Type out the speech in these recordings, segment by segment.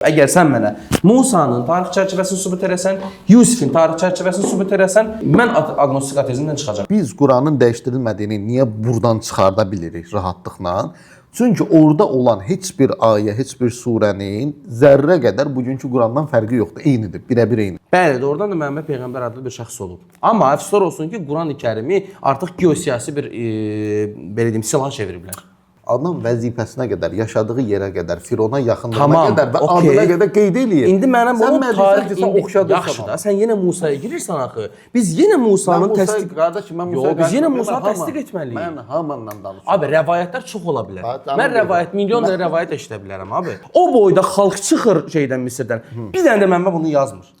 Əgər sən mənə Musanın tarix çərçivəsini sübut edəsən, Yusifin tarix çərçivəsini sübut edəsən, mən agnostik ateizmdən çıxacağam. Biz Quranın dəyişdirilmədiyini niyə buradan çıxarda bilirik rahatlıqla? Çünki orada olan heç bir ayə, heç bir surənin zərrə qədər bugünkü Qurandan fərqi yoxdur. Eynidir, birəbir eynidir. Bəli, doğrudan da Məhəmməd Peyğəmbər adlı bir şəxs olub. Amma əfsuslar olsun ki, Qurani-Kərimi artıq geosiyasi bir belə deyim, silah çeviriblər. Adam vəzifəsinə qədər, yaşadığı yerə qədər, Firona yaxınlığına Tamam, qədər və okey. adına qədər qeyd eləyir. İndi mənə Sən bunu tarix oxşadırsan. Yaxşı da, sən yenə Musaya girirsən axı. Biz yenə Musanın təsdiq qardaşım, mən Musaya biz yenə Musanı təsdiq etməliyik. Mən Hamanla danışıram. Abi rəvayətlər çox ola bilər. Canım Mən rəvayət milyonlarla rəvayət eşidə bilərəm abi. O boyda xalq çıxır şeydən Misirdən. Bir dənə də mənbə bunu yazmır.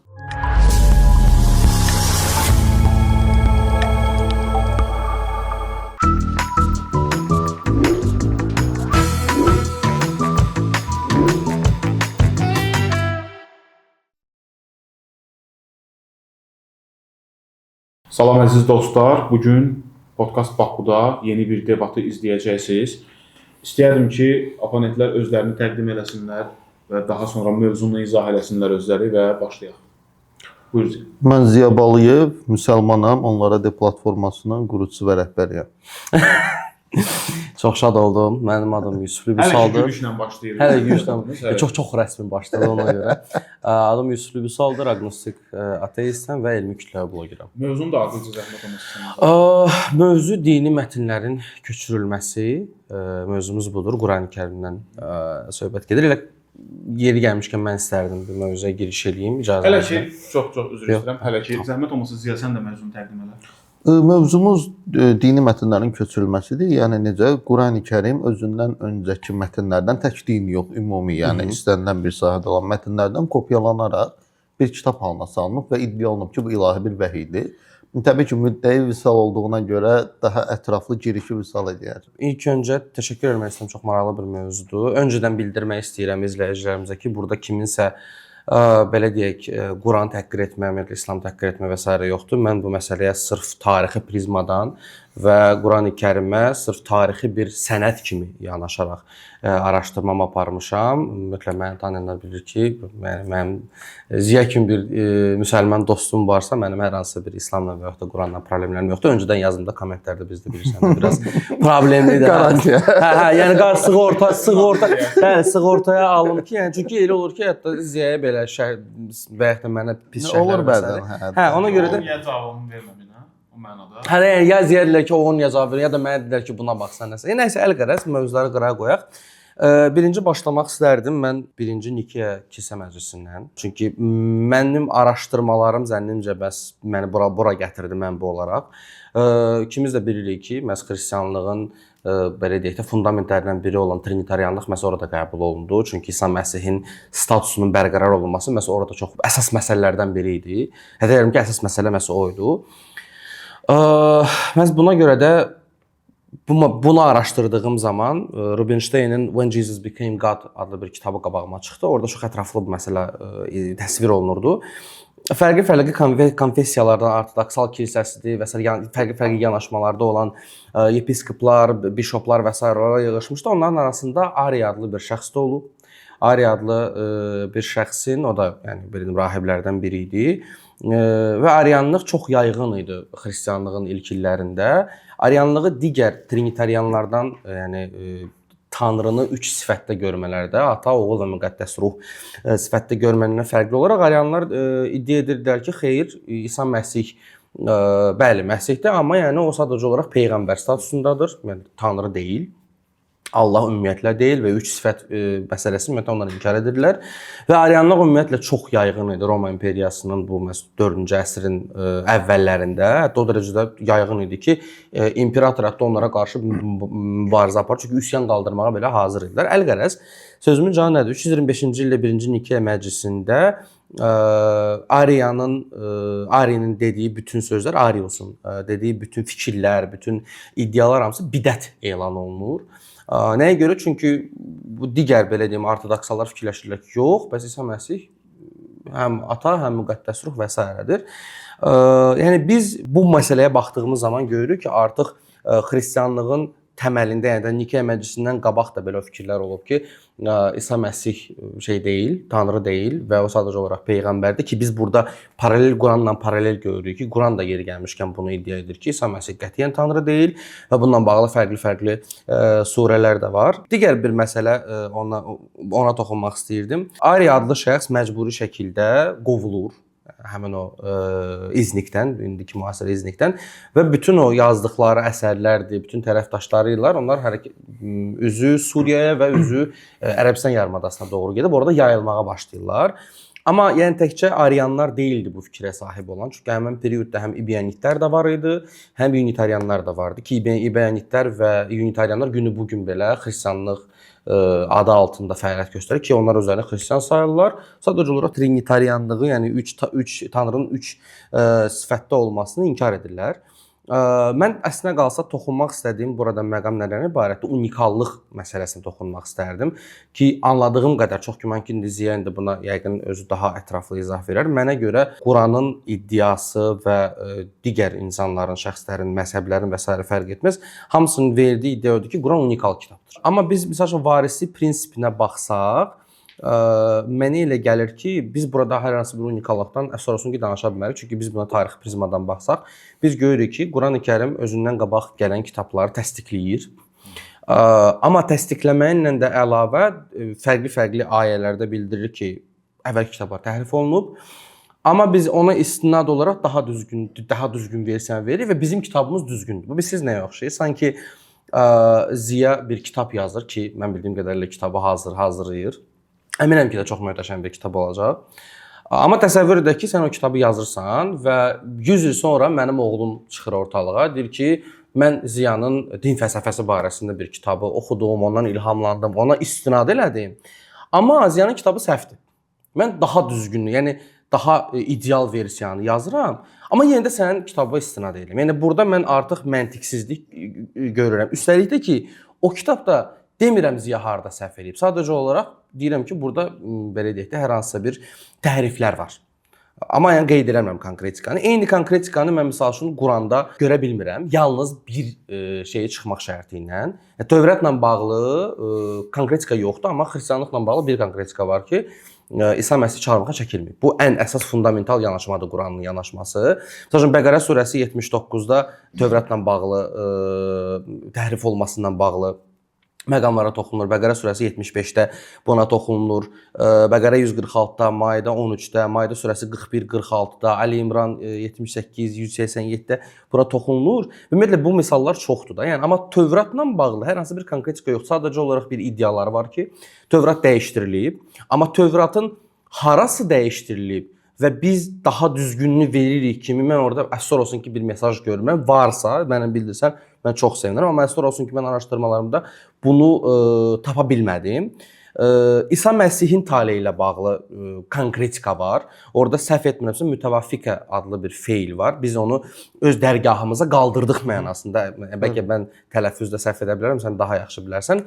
Salam əziz dostlar, bugün Podcast Bakuda yeni bir debatı izləyəcəksiniz. İstəyərdim ki, oponentlər özlərini təqdim eləsinlər və daha sonra mövzunu izah eləsinlər özləri və başlayaq. Buyurun. Mən Ziya Balıyev, müsəlmanam, onlara de platformasının qurucusu və rəhbəriyəm. Çox şad oldum. Mənim adım Yusuf Hələ Lübisaldır. gülüşlə başlayırıq. Hələ gülüşlə. Çox rəsmi başladı ona görə. Adım Yusuf Lübisaldır, agnostik ateistəm və elmi kütləvi blogeram. Mövzunu da adlıca zəhmət olmasın. Mövzu dini mətnlərin köçürülməsi. Mövzumuz budur. Qurani-Kərimdən söhbət gedir. Elə yeri gəlmişkən mən istərdim bu mövzuya giriş eləyim. İcazə Hələ ki, çox üzr istəyirəm. Hələ ki, zəhmət olmasa Ziya sən də mövzunu təqdim elə. Mövzumuz dini mətnlərin köçürülməsidir. Yəni necə Qurani-Kərim özündən öncəki mətnlərdən tək dini yox, ümumi, yəni istənilən bir sahədə olan mətnlərdən kopyalanaraq bir kitab halına salınıb və iddia olunub ki, bu ilahi bir vəhiydir. Təbii ki, müddəi visal olduğuna görə daha ətraflı girişi visal edər. İlk öncə təşəkkür etmək istəyirəm, çox maraqlı bir mövzudur. Öncədən bildirmək istəyirəm izləyicilərimizə ki, burada kiminsə belə deyək, Quranı təhqir etmə, İslamı təhqir etmə və s. yoxdur. Mən bu məsələyə sırf tarixi prizmadan və Qurani-Kərimə sırf tarixi bir sənəd kimi yanaşaraq araşdırmamı aparmışam. Ümumiyyətlə məni tanıyanlar bilir ki, mənim Ziya kimi bir müsəlman dostum varsa, mənim hər hansı bir İslamla və yaxud da Quranla problemlərim yoxdur. Öncədən yazımda kommentlərdə bizdə bilirsən, biraz problemlidir. Yəni sığortaya alım ki, yəni çünki elə olur ki, hətta Ziyaya belə və yaxud da mənə pis şəhərlər olur bəzən. Ona görə də Niyə cavabını vermə mənə o mənada? Hələ ya Ziya dedilər ki, onun cavab verir, ya da mənə dedilər ki, buna baxsan nəsə. Nəysə əlqərəz mövzuları qırağa qoyaq. Birinci başlamaq istərdim mən birinci Nikea kilsə məclisindən. Çünki mənim araşdırmalarım zənnimcə bəs məni bura gətirdi mənbə olaraq. İkimiz də bilirik ki, məhz xristianlığın belə deyək də fundamentlərindən biri olan trinitarianlıq məhz orada qəbul olundu. Çünki İsa Məsihin statusunun bərqərar olunması məhz orada çox əsas məsələlərdən biri idi. Hətta deyirəm ki, əsas məsələ məhz o idi. Məhz buna görə də bunu araşdırdığım zaman Rubinstein'in When Jesus Became God adlı bir kitabı qabağıma çıxdı. Orada çox ətraflı bu məsələ təsvir olunurdu. Fərqli konfessiyalardan ortodoksal kilsəsidir və fərqli yanaşmalarda olan yepiskoplar, bişoplar və s. yığılmışdı. Onların arasında Ari adlı bir şəxs də olub. Ari adlı bir şəxsin, o da yəni belə rahiblərdən biri idi. Və Ariyanlıq çox yayğın idi xristianlığın ilk illərində. Ariyanlığı digər trinitarianlardan, yəni Tanrını üç sifətdə görmələrdə, ata, oğul və müqəddəs ruh sifətdə görməlindən fərqli olaraq Ariyanlar iddia edirdilər ki, xeyr, İsa Məsih bəli, Məsihdir, amma yəni o sadəcə olaraq peyğəmbər statusundadır, yəni Tanrı deyil. Allah ümumiyyətlə deyil və üç sifət məsələsi ümumiyyətlə onlar inkar edirlər. Və Ariyanlıq ümumiyyətlə çox yayğın idi Roma imperiyasının bu 4-cü əsrin əvvəllərində. Hətta o dərəcədə yayğın idi ki, imperator hətta onlara qarşı mübarizə aparır. Çünki üsyan qaldırmağa belə hazır idilər. Əlqərəz, sözümün canı nədir? 325-ci ildə 1-ci Nikea məclisində Arinin dediyi bütün sözlər, Ariusun dediyi bütün fikirlər, bütün iddialar hamısı bidət elan olunur. Nəyə görə? Çünki bu digər belə deyim ortodoksallar fikirləşirlər ki, yox, bəs İsa Məsih həm ata, həm müqəddəs ruh və s.dir. Yəni biz bu məsələyə baxdığımız zaman görürük ki, artıq xristianlığın təməlində, yəni də Nikeya məclisindən qabaq da belə fikirlər olub ki, İsa Məsih şey deyil, Tanrı deyil və o sadəcə olaraq peyğəmbərdir ki, biz burada paralel Quranla paralel görürük ki, Quran da yeri gəlmişkən bunu iddia edir ki, İsa Məsih qətiyyən Tanrı deyil və bununla bağlı fərqli surələr də var. Digər bir məsələ ona toxunmaq istəyirdim. Ari adlı şəxs məcburi şəkildə qovulur. Həmin o İznikdən, indiki müasir İznikdən və bütün o yazdıqları əsərlərdir, bütün tərəfdaşları ilə onlar üzü Suriyaya və üzü Ərəbistan yarımadasına doğru gedib orada yayılmağa başlayırlar. Amma yəni təkcə Ariyanlar deyildi bu fikrə sahib olan. Çünki həmin periodda həm İbyanitlər də var idi, həm Unitarianlar da vardı ki, İbyanitlər və Unitarianlar günü bu gün belə xristianlıq adı altında fəaliyyət göstərir ki, onlar özlərini xristian sayırlar. Sadəcə olaraq Trinitarianlığı, yəni Tanrının 3 sifətdə olmasını inkar edirlər. Mən əslində qalsa toxunmaq istədiyim burada məqam nədən ibarətdir? Unikallıq məsələsinə toxunmaq istərdim ki, anladığım qədər çox güman ki, Ziya indi buna yəqin özü daha ətraflı izah verər. Mənə görə Quranın iddiası və digər insanların, şəxslərin, məzhəblərin və s. fərq etməz. Hamısının verdiyi iddia odur ki, Quran unikal kitabdır. Amma biz məsələn varislik prinsipinə baxsaq, mənə elə gəlir ki, biz burada hər hansı bir unikallıqdan əsas olsun ki, danışa bilmərik. Çünki biz buna tarixi prizmadan baxsaq, biz görürük ki, Qurani-Kərim özündən qabaq gələn kitabları təsdiqləyir. Amma təsdiqləməklə də əlavə fərqli ayələrdə bildirir ki, əvvəlki kitablar təhrif olunub. Amma biz ona istinad olaraq daha düzgün versiya veririk və bizim kitabımız düzgündür. Bu siz nəyə oxşayır? Sanki Ziya bir kitab yazır ki, mən bildiyim qədərilə kitabı hazırlayır. Əminəm ki, də çox möhtəşəm bir kitab olacaq. Amma təsəvvür edək ki, sən o kitabı yazırsan və 100 il sonra mənim oğlum çıxır ortalığa, deyir ki, mən Ziyanın din fəlsəfəsi barəsində bir kitabı oxudum, ondan ilhamlandım, ona istinad elədim. Amma Ziyanın kitabı səhvdir. Mən daha düzgünlü, yəni daha ideal versiyanı yazıram, amma yenə də sənin kitabına istinad edirəm. Yəni burada mən artıq məntiqsizlik görürəm. Üstəlik də ki, o kitabda demirəm Ziya harda səhv edib. Sadəcə olaraq deyirəm ki, burada belə deyək də hər hansısa bir təhriflər var. Amma yəni qeyd eləmirəm konkretikanı. Eyni konkretikanı mən məsəl üçün Quranda görə bilmirəm. Yalnız bir şeyə çıxmaq şərti ilə. Tövrətlə bağlı konkretika yoxdur, amma xristianlıqla bağlı bir konkretika var ki, İsa Məsih çarmıxa çəkilməyib. Bu ən əsas fundamental yanaşmadır Quranın yanaşması. Məsələn, Bəqərə surəsi 79-da Tövrətlə bağlı təhrif olmasından bağlı məqamlara toxunulur. Bəqərə surəsi 75-də buna toxunulur. Bəqərə 146-da, Maidə 13-də, Maidə surəsi 41-46-da, Əli İmran 78-187-də buna toxunulur. Ümumiyyətlə bu misallar çoxdur da. Yəni amma Tövratla bağlı hər hansı bir konkretika yox. Sadəcə olaraq bir iddiaları var ki, Tövrat dəyişdirilib, amma Tövratın harası dəyişdirilib və biz daha düzgününü veririk kimi mən orada əsas olsun ki, bir mesaj görürəm. Varsa, mənə bildirsən, mən çox sevinirəm, amma əsas olsun ki, mən araşdırmalarımda bunu tapa bilmədim. İsa Məsihin taleyi ilə bağlı konkretika var. Orada səhv etmirəmsə mütəvaffiqə adlı bir feil var. Biz onu öz dərgahımıza qaldırdıq mənasında. Bəlkə mən tələffüzdə səhv edə bilərəm, sən daha yaxşı bilərsən.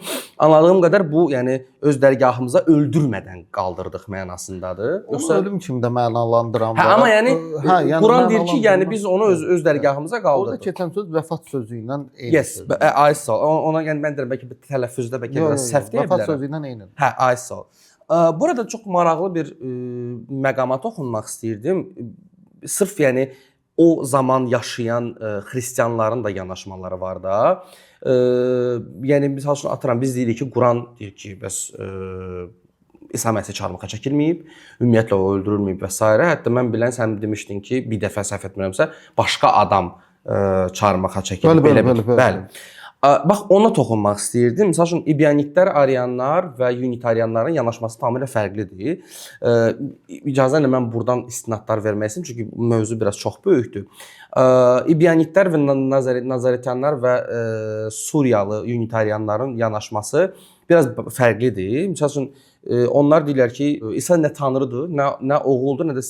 Anladığım qədər bu, yəni öz dərgahımıza öldürmədən qaldırdıq mənasındadır. Yoxsa ölüm kimi də mənalandıran var. Amma yəni Quran deyir ki, yəni biz onu öz dərgahımıza qaldırdıq. Orada keçən söz vəfat sözü ilə eyni. Yes, aysa. Ona yəni mən də bəlkə tələffüzdə bəlkə biraz səhv deyə bilərəm. Vəfat sözü ilə eyni. Hə, aysa. Burada çox maraqlı bir məqama toxunmaq istəyirdim. Sırf yəni o zaman yaşayan xristianların da yanaşmaları var da. Yəni misal üçün atıram, biz deyirik ki, Quran deyir ki, bəs İsa Məsih çarmıxa çəkilməyib, ümumiyyətlə o öldürülməyib və s. Hətta mən bilən sən demişdin ki, bir dəfə səhv etmirəmsə, başqa adam çarmıxa çəkilib. Bəli. Bax, ona toxunmaq istəyirdim. Məsəl üçün, İbyanitlər, Ariyanlar və Unitarianların yanaşması tamamilə fərqlidir. İcazə ilə mən buradan istinadlar vermək istəyirəm, çünki mövzu biraz çox böyükdür. İbyanitlər və Nazaretiyanlar və Suriyalı Unitarianların yanaşması biraz fərqlidir. Məsəl üçün, onlar deyirlər ki, İsa nə tanrıdır, nə oğuldur, nə də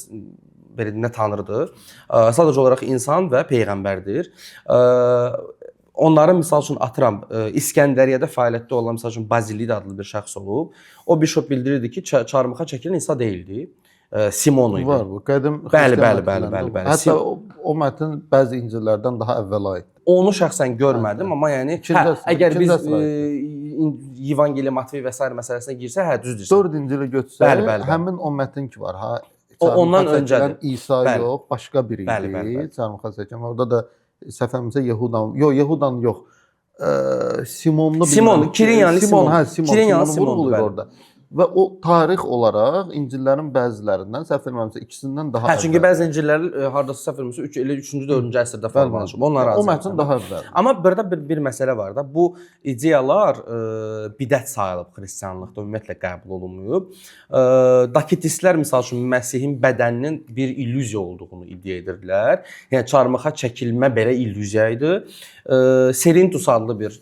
belə nə tanrıdır. Sadəcə olaraq insan və peyğəmbərdir. Onların misal üçün atıram, İskəndəriyyədə fəaliyyətdə olan misal üçün Bazilid adlı bir şəxs olub. O bişop bildirirdi ki, çarmıxa çəkilən İsa deyildi. Simon idi. Var bu. Qədim Bəli, xristian bəli, bəli, mətnlərində bəli, var. bəli. Hətta o mətn bəzi İncillərdən daha əvvəla aiddir. Onu şəxsən görmədim, amma yəni əgər biz Evangeliya Matvey və sair məsələsinə girsə, düz deyirsən. 4 İncili götürsək, həmin o mətn ki var, ondan öncədir. İsa yox, başqa biri idi. Çarmıxa çəkən. Orada da səhvəmizə Yehudan yox. Simonlu Simon, Simon Simon vurğulayır orada. Və o tarix olaraq İncillərin bəzilərindən səhv etmirəmsə ikisindən daha əvvəl. Çünki bəzi İncillər hardasa səhv etmirəmsə 3-cü, 4-cü əsrdə formalaşıb. Onlar o mətn daha əvvəl. Amma burada bir məsələ var da. Bu ideyalar bidət sayılıb xristianlıqda, ümumiyyətlə qəbul olunmayıb. Dakitistlər məsəl üçün Məsihin bədəninin bir illüziya olduğunu iddia edirdilər. Yəni çarmıxa çəkilmə belə illüziya idi. Serintus adlı bir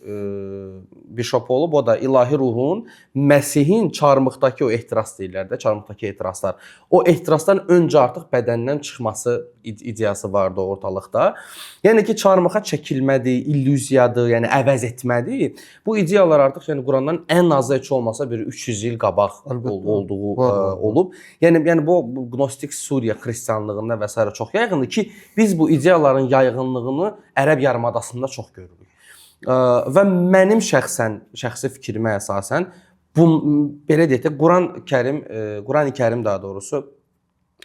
bişop olub, o da ilahi ruhun Məsihin çarmıxdakı o ehtiras deyirlər də, çarmıxdakı ehtiraslar. O ehtirasdan öncə artıq bədəndən çıxması ideyası vardı ortalıqda. Yəni ki, çarmıxa çəkilmədir, illüziyadır, yəni əvəz etmədir. Bu ideyalar artıq yəni Qurandan ən azı heç olmasa bir 300 il qabaq olduğu olub. Yəni bu Gnostik Suriya xristianlığında və s. çox yayğındır ki, biz bu ideyaların yayğınlığını Ərəb yarımadasında çox görürük. Və mənim şəxsi fikrimə əsasən bu belə deyək də Qurani Kərim daha doğrusu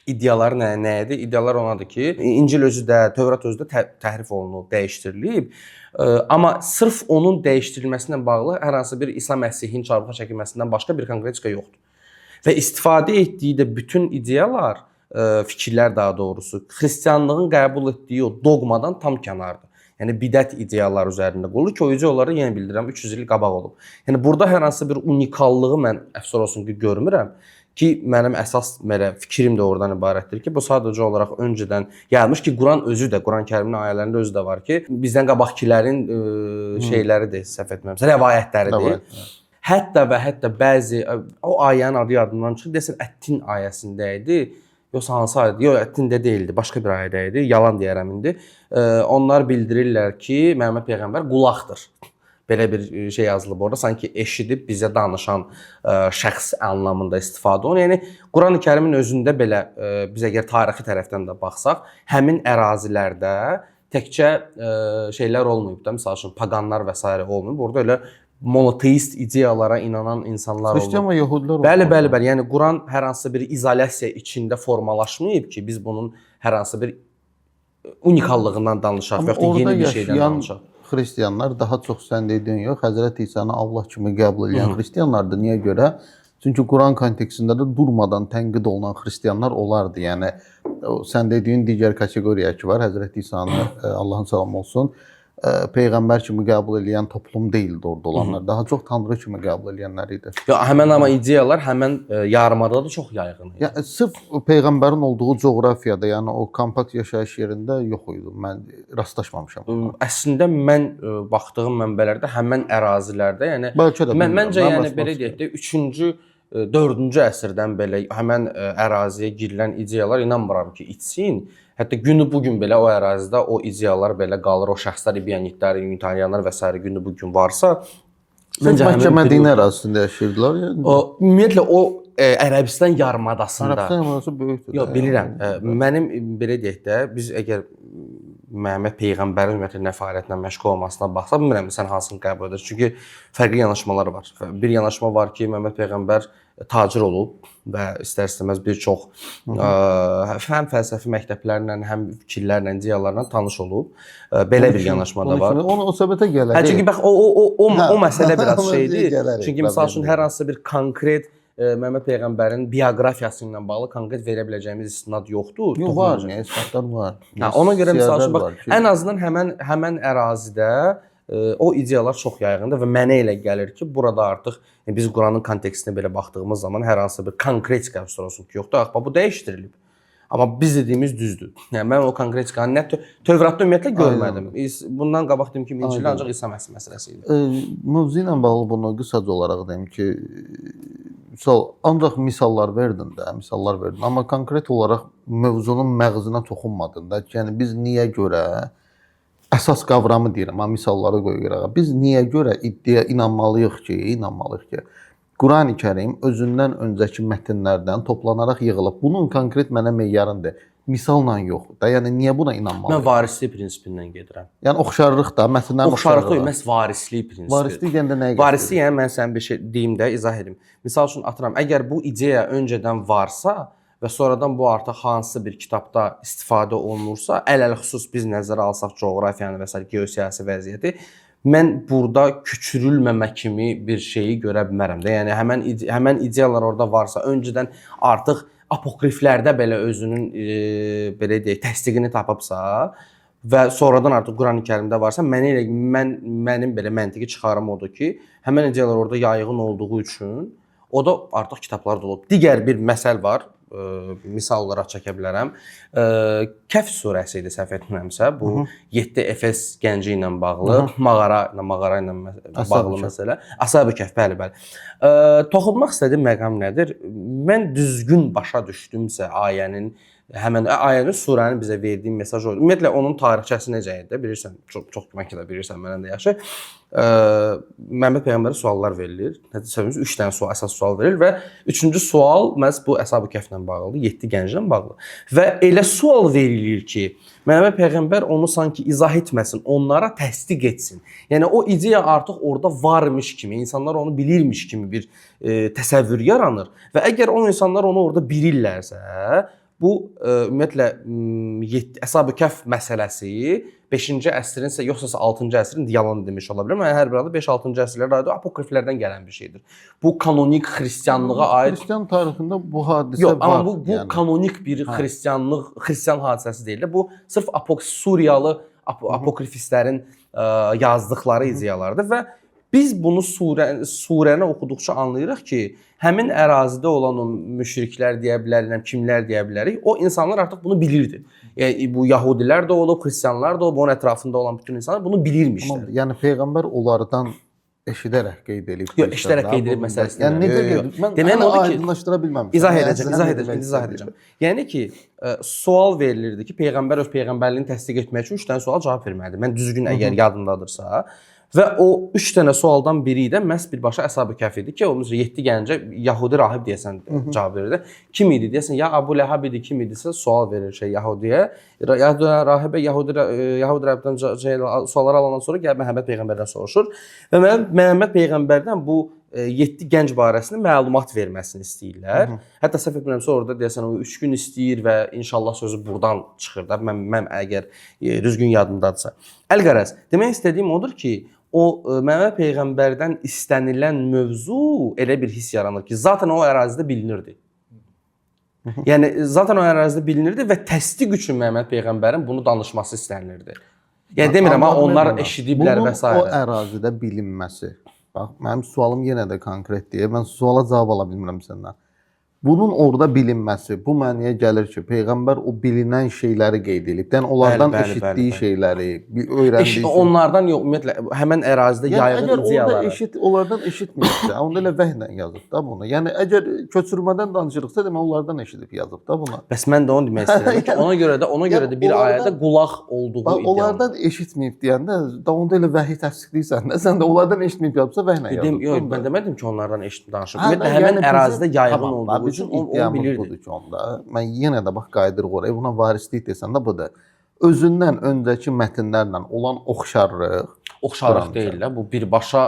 ideyaları nə idi? İdeyalar onadır ki, İncil özü də, Tövrat özü də təhrif olunub, dəyişdirilib. Amma sırf onun dəyişdirilməsinə bağlı hər hansı bir İsa Məsihin çarmıxa çəkilməsindən başqa bir konkretika yoxdur. Və istifadə etdiyi də bütün ideyalar, fikirlər daha doğrusu, xristianlığın qəbul etdiyi o doqmadan tam kənardır. Yəni bidət ideyalar üzərində qurulur ki, o ideyaları yenə bildirəm 300 il qabaq olub. Yəni burada hər hansı bir unikallığı mən əfsus olsun ki, görmürəm ki, mənim əsas fikrim də oradan ibarətdir ki, bu sadəcə olaraq öncədən gəlmiş ki, Quran özü də, Quran-Kərimin ayələrində özü də var ki, bizdən qabaqkilərin şeyləridir, səhv etmirəmsə, rəvayətləridir. Hətta bəzi o ayənin adı yadımdan çıxır, desən Ət-Tin ayəsində idi. Yoxsa hansı ayədə? Yox, Ət-Tində deyildi, başqa bir ayədə idi. Yalan deyərəm indi. Onlar bildirirlər ki, Məhəmməd peyğəmbər qulaqdır. Belə bir şey yazılıb orada, sanki eşidib bizə danışan şəxs anlamında istifadə olunur. Yəni Qurani-Kərimin özündə belə biz əgər tarixi tərəfdən də baxsaq, həmin ərazilərdə təkcə şeylər olmayıb da, məsəl üçün paqanlar və s. olmayıb. Orada elə monoteist ideyalara inanan insanlar olur. Xristian və yəhudilər olur. Bəli. Yəni Quran hər hansı bir izolyasiya içində formalaşmayıb ki, biz bunun hər hansı bir unikallığından danışaq və ya yeni bir şeydən danışaq. Xristianlar daha çox sən dediyin yox, Həzrət İsa'nı Allah kimi qəbul edən xristianlardır. Niyə görə? Çünki Quran kontekstində də durmadan tənqid olunan xristianlar olardı. Yəni sən dediyin digər kateqoriya ki var, Həzrət İsa'nı Allahın salamı olsun, peyğəmbər kimi qəbul edən toplum deyildi orada olanlar. Daha çox tanrı kimi qəbul edənlər idi. Həmin amma ideyalar həmin yarımada da çox yayğın idi. Yəni sırf peyğəmbərin olduğu coğrafiyada, yəni o kompakt yaşayış yerində yox idi. Mən rastlaşmamışam. Əslində mən baxdığım mənbələrdə həmin ərazilərdə, yəni məncə yəni belə deyək də 3-cü 4-cü əsrdən belə həmin əraziyə girilən ideyalar inanmıram ki, itsin. Hətta günü bu gün belə o ərazidə o ideyalar belə qalır, o şəxslər, ibyanitlər, unitarianlar və s. günü bu gün varsa, məncə Məkkə-Mədinə ərazisində yaşayırdılar. Ümumiyyətlə o Ərəbistan yarımadasında. Ərəbistan yarımadası böyükdür. Yox, bilirəm. Mənim belə deyək də, biz əgər Məhəmməd peyğəmbərin ümumiyyətlə nə fəaliyyətlə məşğul olmasına baxsa, bilmirəm sən hansını qəbul edirsən. Çünki fərqli yanaşmalar var. Bir yanaşma var ki, Məhəmməd peyğəmbər tacir olub və istər-istəməz bir çox həm fəlsəfi məktəblərlə, həm fikirlərlə, ideyalarla tanış olub. Belə bir yanaşma da var. O söhbətə gələr. Çünki bax o məsələ biraz şeydir. Çünki məsəl üçün hər hansı bir konkret Məhəmməd peyğəmbərin bioqrafiyası ilə bağlı konkret verə biləcəyimiz istinad yoxdur. Yox, var, isbatlar var. Ona görə məsəl üçün bax, ən azından həmin ərazidə o ideyalar çox yayğındır və mənə elə gəlir ki, burada artıq biz Quranın kontekstine belə baxdığımız zaman hər hansı bir konkretika olsun ki, yoxdur. Bax, bu dəyişdirilib. Amma biz dediyimiz düzdür. Yəni mən o konkretikanı nə Tövratda ümumiyyətlə görmədim. Bundan qabaq dedim ki, İncildə ancaq İsa Məsih məsələsi idi. Mövzu ilə bağlı bunu qısaca olaraq deyim ki, ancaq misallar verdin. Amma konkret olaraq mövzunun məğzinə toxunmadın da. Yəni biz niyə görə əsas qavramı deyirəm, amma misalları qoyuruq. Biz niyə görə inanmalıyıq ki, Qurani-Kərim özündən öncəki mətnlərdən toplanaraq yığılıb. Bunun konkret mənə meyarındır. Misalla yox da. Yəni niyə buna inanmalıyam? Mən varislik prinsipindən gedirəm. Yəni oxşarlıq da, mətnlərin Oxşarlıq məhz varislik prinsipi. Varislik deyəndə nəyə Varislik yəni mən sənə bir şey deyim də, izah edim. Məsəl üçün atıram, əgər bu ideya öncədən varsa və sonradan bu artıq hansısa bir kitabda istifadə olunursa, ələlxüsus biz nəzərə alsaq coğrafiyanı və s. geosiyasi vəziyyəti, mən burada köçürülməmə kimi bir şeyi görə bilmərəm də. Yəni həmin ideyalar orada varsa, öncədən artıq apokriflərdə belə özünün belə deyək, təsdiqini tapıbsa və sonradan artıq Qurani-Kərimdə varsa, mənim belə məntiqi çıxarım odur ki, həmin ideyalar orada yayğın olduğu üçün o da artıq kitablarda olub. Digər bir məsəl var. Misal olaraq çəkə bilərəm. Kəf surəsi idi səhv etmirəmsə, bu 7 Efes gənci ilə bağlı, mağara ilə bağlı məsələ. Ashab-ı Kəf, bəli. Toxunmaq istədiyim məqam nədir? Mən düzgün başa düşdümsə həmin ayənin surənin bizə verdiyi mesaj o. Ümumiyyətlə onun tarixçəsi necə idi? Bilirsən, çox güman ki də bilirsən məndən də yaxşı. Məhəmməd peyğəmbərə suallar verilir. Nəticədə 3 dənə əsas sual verilir və 3-cü sual məhz bu Əshab-ı Kəhflə bağlıdır, 7 gənclə bağlı. Və elə sual verilir ki, Məhəmməd peyğəmbər onu sanki izah etməsin, onlara təsdiq etsin. Yəni o ideya artıq orada varmış kimi, insanlar onu bilirmiş kimi bir təsəvvür yaranır və əgər o insanlar onu orada bilirlərsə, bu ümumiyyətlə Əshab-ı Kəhf məsələsi 5-ci əsrin yoxsa 6-cı əsrin yalan demiş ola bilər. Hər bir halda 5-6-cı əsrlərdə aid apokriflərdən gələn bir şeydir. Bu kanonik xristianlığa aid Xristian tarixində bu hadisə var. Amma bu kanonik bir xristian hadisəsi deyil. Bu sırf Suriyalı apokrifistlərin yazdıqları ideyalardır və biz bunu surəni oxuduqca anlayırıq ki, həmin ərazidə olan o müşriklər deyə bilərik, kimlər deyə bilərik, o insanlar artıq bunu bilirdi. Yəni bu yəhudilər də olub, xristianlar da olub, onun ətrafında olan bütün insanlar bunu bilirmişlər. Yəni peyğəmbər onlardan eşidərək qeyd edib. Yox, eşidərək qeyd edib məsələsini. Yəni necə qeyd edib? Mən aydınlaşdıra bilməmişəm. İzah edəcəm. Yəni ki, sual verilirdi ki, peyğəmbər öz peyğəmbərliyini təsdiq etmək üçün 3 dənə suala cavab verməlidir. Mən düzgün əgər yadımdadırsa. Və o 3 dənə sualdan biri də məhz birbaşa Əshab-ı Kəhf idi ki, o 7 gəncə Yahudi rahib deyəsən cavab verirdi. Kim idi deyəsən, ya Əbu Ləhəb idi, kim idisə sual verir Yahudiyə. Rahibə Yahudi rahibdən sualları alandan sonra gəlib Məhəmməd peyğəmbərdən soruşur və Məhəmməd peyğəmbərdən bu 7 gənc barəsində məlumat verməsini istəyirlər. Hətta səhv etmirəmsə orada deyəsən o 3 gün istəyir və inşallah sözü burdan çıxır da. Mən əgər düzgün yadımdadırsa. Əlqərəz, demək istədiyim odur ki, o Məhəmməd peyğəmbərdən istənilən mövzu elə bir hiss yaranır ki, zaten o ərazidə bilinirdi. Yəni zaten o ərazidə bilinirdi və təsdiq üçün Məhəmməd peyğəmbərin bunu danışması istənilirdi. Yəni demirəm amma onlar eşidiblər və s. Bunun o ərazidə bilinməsi. Bax, mənim sualım yenə də konkretdir. Mən suala cavab ala bilmirəm səndən. Bunun orada bilinməsi, bu mənəyə gəlir ki, peyğəmbər o bilinən şeyləri qeyd edib. Yəni onlardan eşitdiyi şeyləri, öyrəndiyi onlardan yox, ümumiyyətlə həmin ərazidə yayğın ideyaları. Onlardan eşitməyibsə, onda elə vəhlə yazıb da bunu. Yəni əgər köçürmədən danışırıqsa, demək onlardan eşidib yazıb da bunu. Bəs mən də onu demək istəyirəm ki, ona görə də bir ayədə qulaq olduğu iddia. Onlardan eşitməyib deyəndə, onda elə vəhi təsdiqləyirsən də, sən də onlardan eşitməyib yazsa vəhlə yazıb. Yox, mən demədim ki, onlardan eşitmə danışıb. Ümumiyyətlə həmin ərazidə yayğın olduğu üçün onu bilirdi. Mən yenə də bax qayıdırıq oraya. Buna varislik desən də budur. Özündən öncəki mətnlərlə olan oxşarlıq deyil də, bu birbaşa.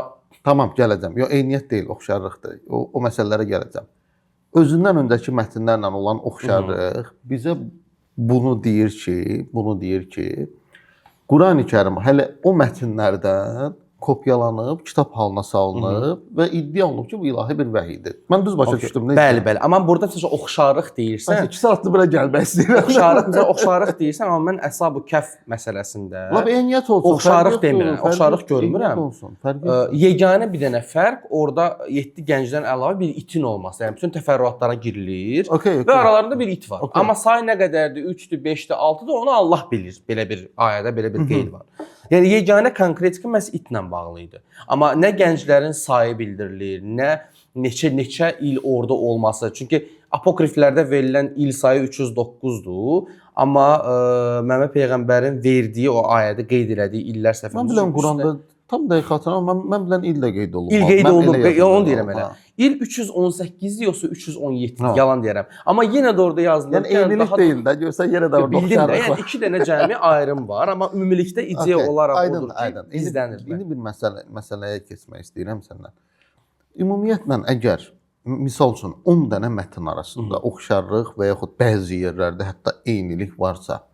Tamam, gələcəm. Yox, eyniyyət deyil, oxşarlıqdır. O məsələlərə gələcəm. Özündən öncəki mətnlərlə olan oxşarlıq bizə bunu deyir ki, Qurani-Kərim hələ o mətnlərdən kopyalanıb, kitab halına salınıb və iddia olunub ki, bu ilahi bir vəhiydir. Mən düz başa düşdüm. Bəli. Amma burada sizə oxşarlıq deyirsən. 2 saatdır bura gəlmək istəyirəm. Oxşarlıq deyirsən, amma mən Əshab-ı Kəhf məsələsində eyniyyət olsun. Oxşarlıq demirəm, oxşarlıq görmürəm. Yeganə bir dənə fərq orada 7 gəncdən əlavə bir itin olması. Yəni bütün təfərrüatlara girilir və aralarında bir it var. Amma say nə qədərdir? 3-dür, 5-dir, 6-dır, onu Allah bilir. Belə bir ayədə belə bir qeyd var. Yəni yeganə konkretika məhz itlə bağlı idi. Amma nə gənclərin sayı bildirilir, nə neçə il orada olması. Çünki apokriflərdə verilən il sayı 309-dur. Amma Məhəmməd peyğəmbərin verdiyi o ayədə qeyd elədiyi illər səfərində. Mən bilirəm Quranda tam dəqiq xatırlamıram. Mən bilən il də qeyd olunub. İl qeyd Mən olunub. elə Onu yazıram, deyirəm elə. ha. İl 318 yoxsa 317 Ha. yalan deyirəm. Amma yenə də orada yazılır. Yəni eynilik deyil də. Görsən yenə də orada Bildim də. oxşarlıq Yəni var. iki dənə cəmi ayrım var, amma ümumilikdə ideya Okay, olaraq aydın, odur ki, aydın. izlənir. İndi bir məsələyə keçmək istəyirəm səndən. Ümumiyyətlə əgər misal üçün 10 dənə mətn arasında oxşarlıq və yaxud bəzi yerlərdə hətta eynilik varsa,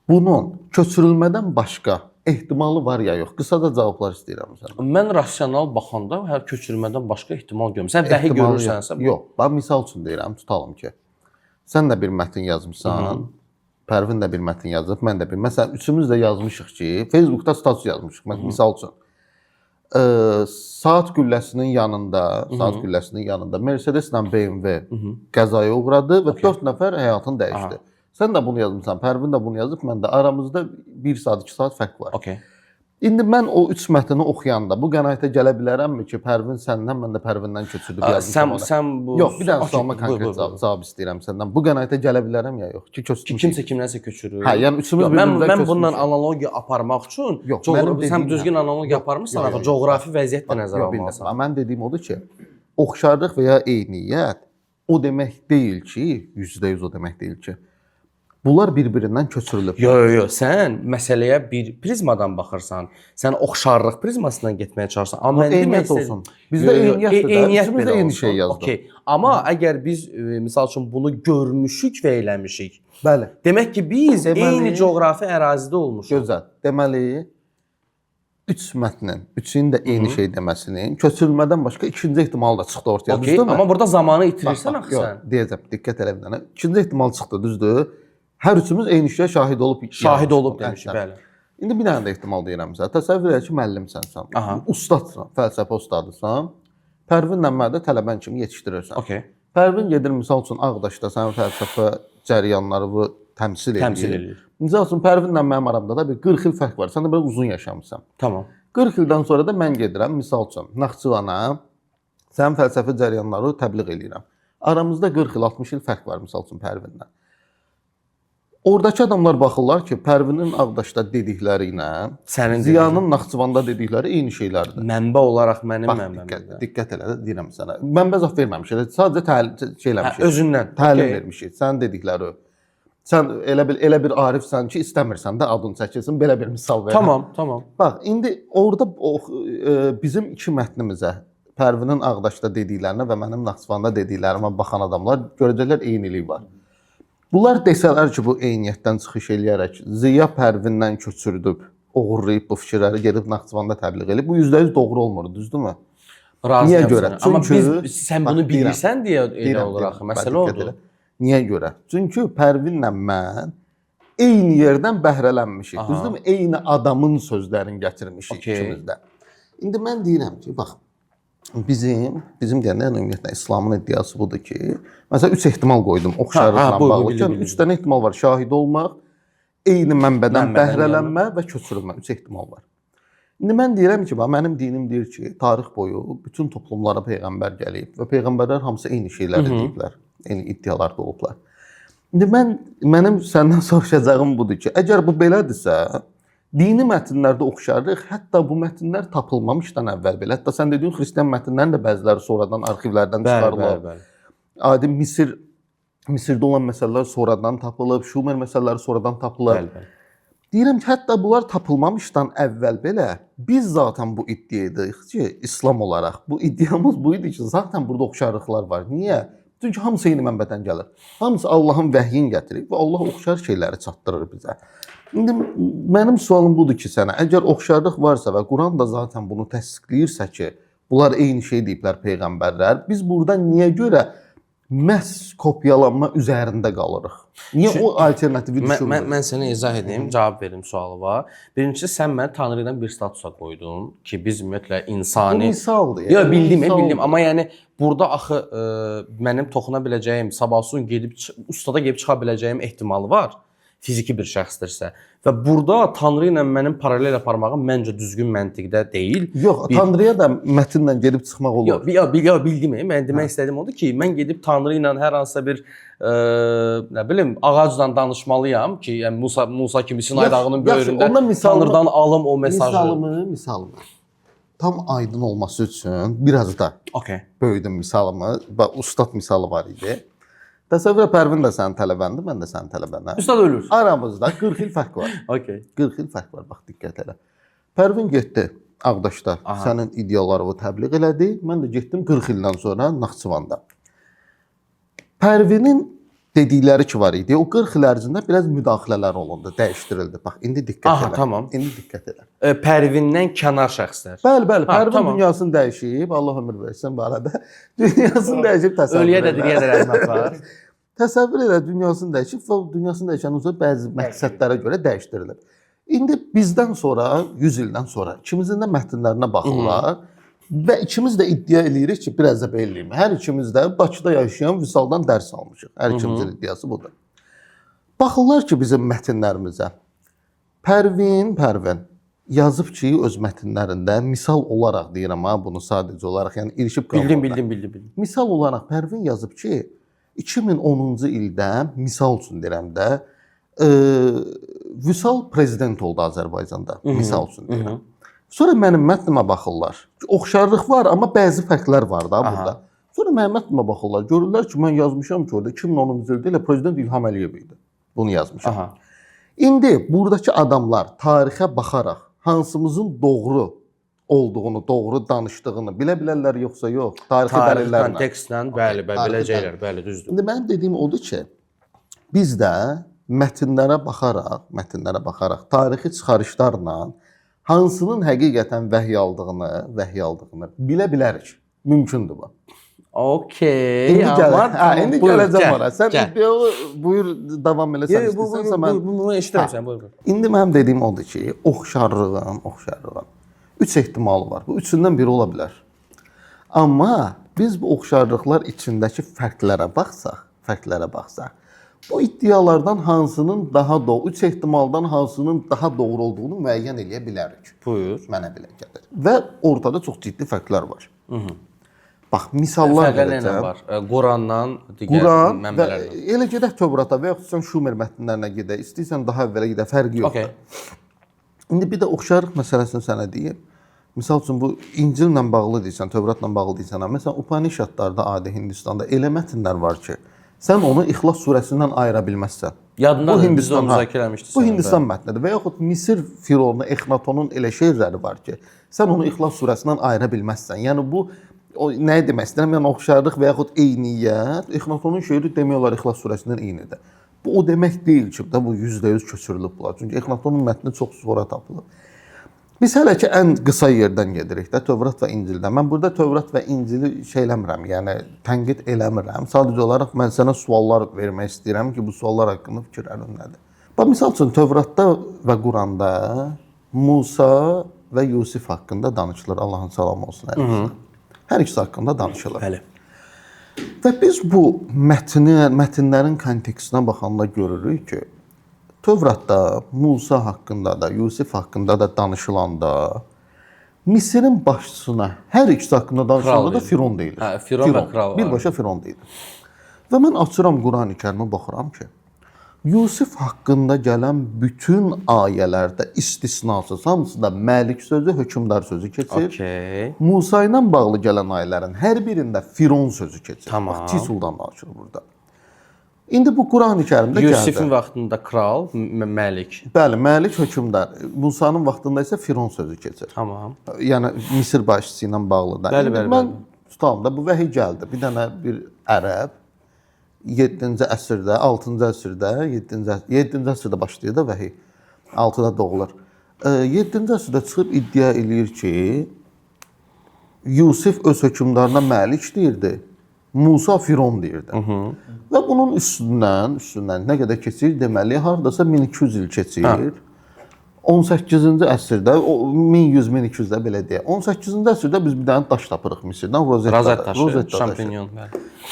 bunun köçürülmədən başqa ehtimalı var ya yox? Qısaca cavablar istəyirəm səndən. Mən rasional baxanda hər köçürülmədən başqa ehtimal görmürəm. Sən bəhi görürsənsə, yox. Bax misal üçün deyirəm, tutalım ki, sən də bir mətn yazmısan, Pərvin də bir mətn yazıb, mən də bir. Məsələn, üçümüz də yazmışıq ki, Facebookda status yazmışıq. Misal üçün saat gülləsinin yanında Mercedes-lə BMW qəzaya uğradı və 4 nəfər həyatını dəyişdi. Sən də bunu yazmısan, Pərvin də bunu yazıb, mən də aramızda 1 saat, 2 saat fərq var. Okay. İndi mən o 3 mətni oxuyanda bu qənaətə gələ bilərəmmi ki, Pərvin səndən, mən də Pərvindən köçürdüm yazmışam ona. Sən bu Yox, bir dənə sualıma konkret cavab istəyirəm səndən. Bu qənaətə gələ bilərəm ya yox ki, köçürmüşük. kimsə kimdənsə köçürür. Hə, yəni üçümüz bir-birimizdən Mən bundan analogiya aparmaq üçün sən düzgün analogiya aparmırsan, axı coğrafi vəziyyət də nəzərə almalısan. Mən dediyim odur ki, oxşarlıq və ya eyniyyət o demək deyil ki, %100 o demək deyil ki, bunlar bir-birindən köçürülüb. Yox, sən məsələyə bir prizmadan baxırsan. Sən oxşarlıq prizmasından getməyə çalışırsan. Amma mən eyniyyət olsun. Bizdə eyniyyətdir. Biz də eyni şey yazdıq. Okay. Amma əgər biz misal üçün bunu görmüşük və eləmişik. Bəli. Demək ki, biz eyni coğrafi ərazidə olmuşuq. Gözəl. Deməli 3 mətnin, üçün də eyni şey deməsinin köçürülmədən başqa ikinci ehtimal da çıxdı ortaya. Okay. Düzdürmü? Amma burada zamanı itirirsən axı sən. Deyəcəm, diqqət elə bir dənə. İkinci ehtimal çıxdı, düzdür? Hər üçümüz eyni şeyə şahid olub demişik, bəli. İndi bir dənə də ehtimal deyirəm sizə. Təsəvvür et ki, müəllimsən sən. Ustadsan, fəlsəfə ustadısan. Pərvinlə mənə də tələbən kimi yetişdirirsən. Okay. Pərvin gedir misal üçün Ağdaşda sənin fəlsəfə cəryanlarını təmsil edir. Misal üçün Pərvinlə mənim aramda da bir 40 il fərq var. Sən də biraz uzun yaşamısan. Tamam. 40 ildən sonra da mən gedirəm misal üçün Naxçıvana sənin fəlsəfə cəryanlarını təbliğ edirəm. Aramızda 40 il, 60 il fərq var misal üçün Pərvinlə. Oradakı adamlar baxırlar ki, Pərvinin Ağdaşda dedikləri ilə Ziyanın Naxçıvanda dedikləri eyni şeylərdir. Mənbə olaraq mənim mənbəmdir. Diqqət elə deyirəm sənə. Mənbə zət verməmişik. Sadəcə şey eləmişik. Özündən təlim vermişik. Sənin dedikləri. Sən elə bir arifsən ki, istəmirsən də adın çəkilsin. Belə bir misal verirəm. Tamam. Bax, indi orada bizim iki mətnimizə Pərvinin Ağdaşda dediklərinə və mənim Naxçıvanda dediklərimə baxan adamlar görəcəklər eynilik var. Bunlar desələr ki, bu eyniyyətdən çıxış eləyərək Ziya Pərvindən köçürdüb, oğurlayıb bu fikirləri gedib Naxçıvanda təbliğ edib. Bu %100 doğru olmur, düzdürmü? Niyə görə? Amma sən bunu bilirsən deyə elə olur axı. Məsələ odur. Niyə görə? Çünki Pərvinlə mən eyni yerdən bəhrələnmişik. Düzdürmü? Eyni adamın sözlərini gətirmişik ikimiz də. İndi mən deyirəm ki, bax, bizim deyəndə ümumiyyətlə İslamın iddiası budur ki, məsələn 3 ehtimal qoydum oxşarlıqla bağlı. 3 dənə ehtimal var: şahid olmaq, eyni mənbədən bəhrələnmə və köçürülmə. 3 ehtimal var. İndi mən deyirəm ki, bax, mənim dinim deyir ki, tarix boyu bütün toplumlara peyğəmbər gəlib və peyğəmbərlər hamısı eyni şeyləri deyiblər, eyni iddialarda olublar. İndi mənim səndən soruşacağım budur ki, əgər bu belədirsə, dini mətnlərdə oxşarlıq, hətta bu mətnlər tapılmamışdan əvvəl belə, hətta sən dediyin xristian mətnlərin də bəziləri sonradan arxivlərdən çıxarılıb. Adi Misirdə olan məsələlər sonradan tapılıb, Şumer məsələləri sonradan tapılıb. Deyirəm ki, hətta bunlar tapılmamışdan əvvəl belə biz zaten bu iddiadayıq ki, İslam olaraq bu iddiamız bu idi ki, zaten burada oxşarlıqlar var. Niyə? Çünki hamısı eyni mənbədən gəlir. Hamısı Allahın vəhyin gətirib və Allah oxşar şeyləri çatdırır bizə. İndi mənim sualım budur ki, sənə, əgər oxşarlıq varsa və Quran da zaten bunu təsdiqləyirsə ki, bunlar eyni şey deyiblər peyğəmbərlər, biz burada niyə görə məhz kopyalanma üzərində qalırıq? Niyə o alternativi düşünmürük? Mən sənə izah edeyim, cavab verim sualıma. Birincisi, sən məni Tanrı ilə bir statusa qoydun ki, biz ümumiyyətlə insani... Bu misaldır. Yox, bildim. Amma yəni, burada axı mənim toxuna biləcəyim, sabahsın ustada gedib çıxa biləcəyim ehtimalı var. Fiziki bir şəxsdirsə. Və burada Tanrı ilə mənim paralel aparmağım məncə düzgün məntiqdə deyil. Yox, Tanrıya da mətnlə gedib çıxmaq olur. Yox, bildim. Mən demək istədiyim odur ki, mən gedib Tanrı ilə hər hansısa bir nə bilim, ağacla danışmalıyam ki, yəni Musa kimi Sinay dağının böyründə ondan Tanrıdan alım o mesajı. Misalımı tam aydın olması üçün biraz da Okay. böyüdüm misalımı. Bax, ustad misalı var idi. Təsəvvür et, Pərvin də sənin tələbəndir, mən də sənin tələbənəm. Ustad ölür. Aramızda 40 il fərq var. Okay. 40 il fərq var, bax diqqət elə. Pərvin getdi Ağdaşda, sənin ideyalarını təbliğ elədi. Mən də getdim 40 ildən sonra Naxçıvanda. Pərvinin dedikləri ki var idi. O 40 il ərzində biraz müdaxilələr olundu, dəyişdirildi. Bax, indi diqqət elə. Tamam. İndi diqqət elə. Pərvindən kənar şəxslər. Bəli, Pərvin tamam. dünyasını dəyişib, Allah ömür versin bu arada. Dünyasını dəyişib təsəvvür Ölüyə də elə. diriyə də rəhmət var. Təsəvvür elə, dünyasını dəyişib və dünyasını dəyişəndən sonra bəzi məqsədlərə görə dəyişdirilir. İndi bizdən sonra, 100 ildən sonra ikimizin də mətnlərinə baxırlar və ikimiz də iddia eləyirik ki, biraz da belliyim. Hər ikimiz də Bakıda yaşayan Vüsaldan dərs almışıq. Hər ikimizin iddiası budur. Baxırlar ki, bizim mətnlərimizə. Pərvin yazıb ki, öz mətnlərində misal olaraq deyirəm ha, bunu sadəcə olaraq, yəni ilişib qalmır. Bildim. Misal olaraq Pərvin yazıb ki, 2010-cu ildə misal üçün deyirəm də, Vüsal prezident oldu Azərbaycanda, misal üçün deyirəm. Sonra mənim mətnimə baxırlar. Oxşarlıq var, amma bəzi fərqlər var da burada. Sonra mənim mətnimə baxırlar. Görürlər ki, mən yazmışam ki, orada 2010-cu ildə elə prezident İlham Əliyev idi. Bunu yazmışam. İndi buradakı adamlar tarixə baxaraq hansımızın doğru olduğunu, doğru danışdığını bilə bilərlər yoxsa yox? Tarixi dəlillərlə. Kontekstlə, bəli, biləcəklər, bəli, düzdür. İndi mənim dediyim odur ki, biz də mətnlərə baxaraq, tarixi çıxarışlarla hansının həqiqətən vəhy aldığını bilə bilərik. Mümkündür bu. Okay. İndi gələcəm ora. Sən iddialı buyur davam eləsən istəsənsə mən bunu eşidirəm, buyur. İndi mənim dediyim odur ki, oxşarlığın 3 ehtimalı var. Bu üçündən biri ola bilər. Amma biz bu oxşarlıqlar içindəki fərqlərə baxsaq, bu iddialardan hansının daha doğru, 3 ehtimaldan hansının daha doğru olduğunu müəyyən eləyə bilərik. Buyur. Mənə belə gəlir. Və ortada çox ciddi fərqlər var. Bax, misallar verəcəm. Qurandan, digər mənbələrdən. Elə gedək Tövrata və yaxud sən Şumer mətnlərinə gedək, istəyirsən daha əvvələ gedək, fərqi yoxdur. İndi bir də oxşarlıq məsələsini sənə deyim. Misal üçün bu İncillə bağlı deyirsən, Tövratla bağlı deyirsən, məsələn Upanişadlarda, adi Hindistanda elə mətnlər var ki, sən onu İxlas surəsindən ayıra bilməzsən. Yadındadır, biz də onu müzakirə etmişdik. Bu Hindistan mətnidir və yaxud Misir firavunu Exnatonun elə şeirləri var ki, sən onu İxlas surəsindən ayıra bilməzsən. Yəni bu nə demək istəyirəm? Yəni oxşarlıq və yaxud eyniyyət, Exnatonun şeiri demək olar İxlas surəsindən eynidir. Bu o demək deyil ki, bu 100% köçürülüb bunlar. Çünki Exnatonun mətni çox sonra tapılıb. Biz hələ ki ən qısa yerdən gedirik də, Tövrat və İncildən. Mən burada Tövrat və İncili eləmirəm, yəni tənqid eləmirəm. Sadəcə olaraq mən sənə suallar vermək istəyirəm ki, bu suallar haqqında fikirlərin nədir? Bax, misal üçün Tövratda və Quranda Musa və Yusif haqqında danışılır. Allahın salamı olsun hər ikisi. Hər ikisi haqqında danışılır. Bəli. Və biz bu mətnlərin kontekstinə baxanda görürük ki, Tövratda Musa haqqında da, Yusif haqqında da danışılanda Misirin başçısına hər ikisi haqqında danışılanda da Firon deyilir. Firon və kral var. Birbaşa Firon deyilir. Və mən açıram Qurani-Kərimə baxıram ki, Yusif haqqında gələn bütün ayələrdə istisnasız hamısında Məlik sözü, hökmdar sözü keçir. Okay. Musa ilə bağlı gələn ayələrin hər birində Firon sözü keçir. Tamam. Bax, tisuldan danışılır burada. İndi bu Qurani-Kərimdə gəldi. Yusifin vaxtında kral, Məlik. Bəli, Məlik hökmdar. Musanın vaxtında isə Firon sözü keçir. Tamam. Yəni Misir başçısı ilə bağlı da. Bəli. Mən tutam da bu vəhiy gəldi. Bir dənə bir ərəb 7-ci əsrdə, 6-cı əsrdə, 7-ci əsrdə başlayır da vəhiy. 6-da doğulur. 7-ci əsrdə çıxıb iddia eləyir ki, Yusif öz hökmdarına Məlik deyirdi, Musa Firon deyirdi. Və bunun üstündən nə qədər keçir? Deməli, hardasa 1200 il keçir. 18-ci əsrdə, 1100-1200-də belə deyək. 18-ci əsrdə biz bir dənə daş tapırıq Misirdən, Rozetta daşı, şampinyon.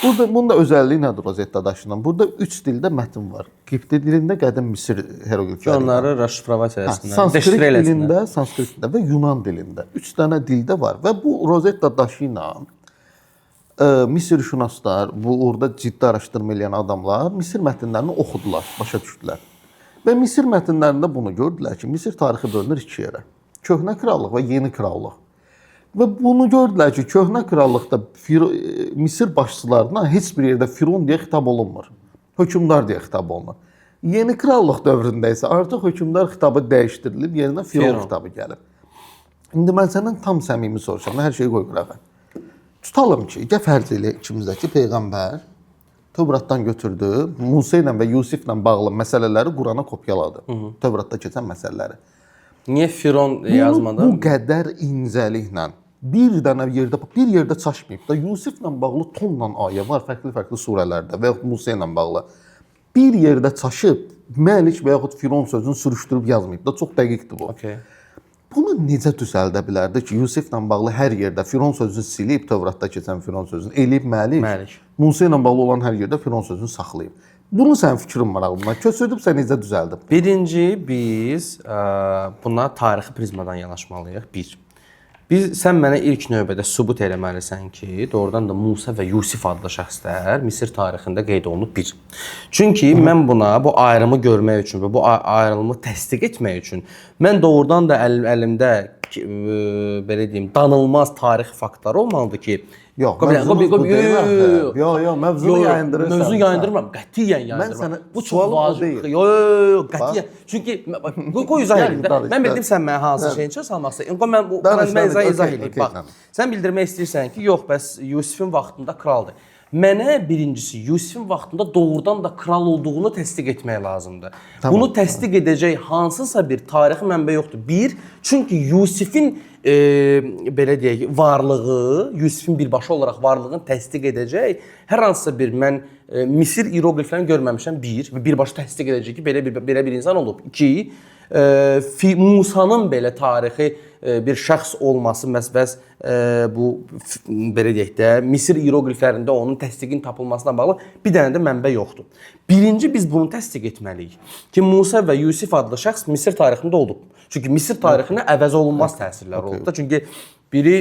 Burada bunun da özəlliyi nədir Rozetta daşından? Burada 3 dildə mətn var. Qibti dilində qədim Misir heroqlifləri. Onları raşifrovasiya etsinlər. Sanskrit dilində və Yunan dilində 3 dənə dildə var və bu Rozetta daşı ilə Misirşünaslar, bu orada ciddi araşdırma edən adamlar Misir mətnlərini oxudular, başa düşdülər. Və Misir mətnlərində bunu gördülər ki, Misir tarixi bölünür iki yerə. Köhnə krallıq və yeni krallıq. Və bunu gördülər ki, köhnə krallıqda Misir başçılarına heç bir yerdə Firon deyə xitab olunmur. Hökmdar deyə xitab olunur. Yeni krallıq dövründə isə artıq hökmdar xitabı dəyişdirilib, yerinə Firon xitabı gəlib. İndi mən səndən tam səmimi soruşam, hər şeyi qoy qırağa. Tutalım ki, fərz elə ikimizdəki peyğəmbər Tövratdan götürdü, Musa ilə və Yusiflə bağlı məsələləri Qurana kopyaladı. Tövratda keçən məsələləri. Niyə Firon yazmadı? Bu qədər incəliklə bir yerdə çaşmayıb da Yusiflə bağlı tonla ayə var fərqli surələrdə və ya Musa ilə bağlı. Bir yerdə çaşıb Məlik və yaxud Firon sözünü sürüşdürüb yazmayıb da, çox dəqiqdir bu. Okay. Bunu necə düzəldə bilərdi ki, Yusiflə bağlı hər yerdə Firon sözünü silib, Tövratda keçən Firon sözünü eləyib Məlik, Musa ilə bağlı olan hər yerdə Firon sözünü saxlayıb. Bunun sənin fikrin var ağlına. Köçürdübsə necə düzəldib? Birinci, biz buna tarixi prizmadan yanaşmalıyıq. Sən mənə ilk növbədə sübut eləməlisən ki, doğrudan da Musa və Yusif adlı şəxslər Misir tarixində qeyd olunub bir. Çünki mən buna bu ayrımı görmək üçün və bu ayrımı təsdiq etmək üçün mən doğrudan da əlimdə belə deyim, danılmaz tarixi faktlar olmalıdır ki, mövzunu yayındırırsan. Mövzu yayındırmıram, qətiyyən yayındırmıram. Bu çox vacib. Qətiyyən. Çünki qoy izah edeyim də. Mən bildim sən mənə hansı şeyin üçün salmaq istəyirsən. Mən bu izah edeyim. Bax, sən bildirmək istəyirsən ki, yox, bəs Yusifin vaxtında kraldır. Mənə birincisi Yusifin vaxtında doğrudan da kral olduğunu təsdiq etmək lazımdır. Bunu təsdiq edəcək hansısa bir tarixi mənbə yoxdur. Bir, çünki Yusifin belə deyək, varlığı, Yusifin birbaşa olaraq varlığını təsdiq edəcək hər hansısa bir mən Misir iyeroqliflərini görməmişəm. Birbaşa təsdiq edəcək ki, belə bir insan olub. İki, Musanın belə tarixi bir şəxs olması məsbəs bu belə deyək də Misir iyeroqliflərində onun təsdiqin tapılmasına bağlı bir dənə də mənbə yoxdur. Birinci biz bunu təsdiq etməliyik ki, Musa və Yusif adlı şəxs Misir tarixində olub. Çünki Misir tarixinə əvəz olunmaz təsirlər olub da. Çünki biri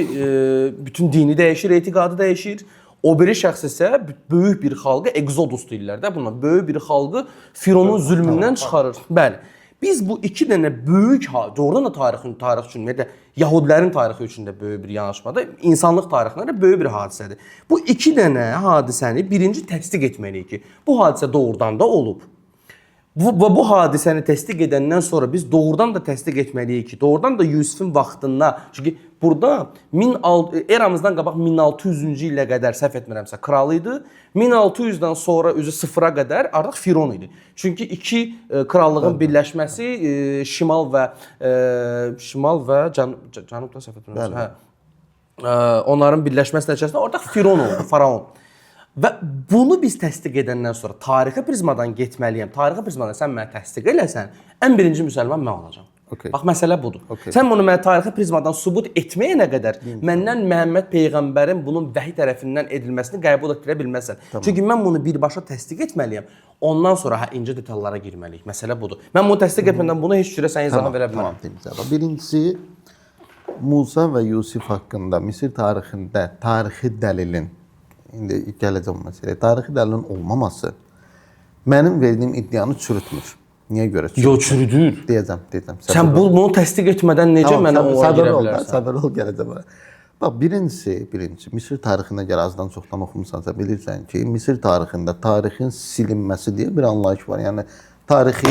bütün dini dəyişir, etiqadı dəyişir. O biri şəxs isə böyük bir xalqı Exodus deyirlər də buna. Böyük bir xalqı Fironun zülmündən çıxarır. Bəli. Biz bu iki dənə böyük, doğrudan da tarix üçün, Yahudilərin tarixi üçün də böyük bir yanaşmadır, insanlıq tarixində də böyük bir hadisədir. Bu iki dənə hadisəni birinci təsdiq etməliyik ki, bu hadisə doğrudan da olub. Bu hadisəni təsdiq edəndən sonra biz doğrudan da təsdiq etməliyik ki, doğrudan da Yusifin vaxtında, çünki burada eramızdan qabaq 1600-cü illə qədər səhv etmirəmsə kral idi. 1600-dən sonra üzü sıfıra qədər artıq Firon idi. Çünki iki krallığın birləşməsi şimal və cənubda səhv etmirəmsə, onların birləşməsi nəticəsində artıq Firon oldu, faraon. Və bunu biz təsdiq edəndən sonra tarixi prizmadan getməliyəm. Tarixi prizmadan sən mənə təsdiq eləsən, ən birinci müsəlman mən olacağam. Bax, məsələ budur. Sən bunu mənə tarixi prizmadan sübut etməyənə qədər məndən Məhəmməd Peyğəmbərin bunun vəhy tərəfindən edilməsini qəbul etdirə bilməzsən. Çünki mən bunu birbaşa təsdiq etməliyəm. Ondan sonra incə detallara girməliyik. Məsələ budur. Mən bunu təsdiq etmədən bunu heç cürə sən izah verə bilmərəm. Birincisi, Musa və Yusif haqqında Misir tarixində tarixi dəlilin, indi gələcəm məsələyə, tarixi dəlilin olmaması mənim verdiyim iddianı çürütmür. Niyə görə? Yox, çürüdür. Deyəcəm. Sən bunu təsdiq etmədən necə mənə ona girə bilərsən? Səbir ol, gələcəm. Bax, birincisi, Misir tarixində gəl azdan çoxdan oxumusansa bilirsən ki, Misir tarixində tarixin silinməsi deyə bir anlayış var. Yəni, tarixi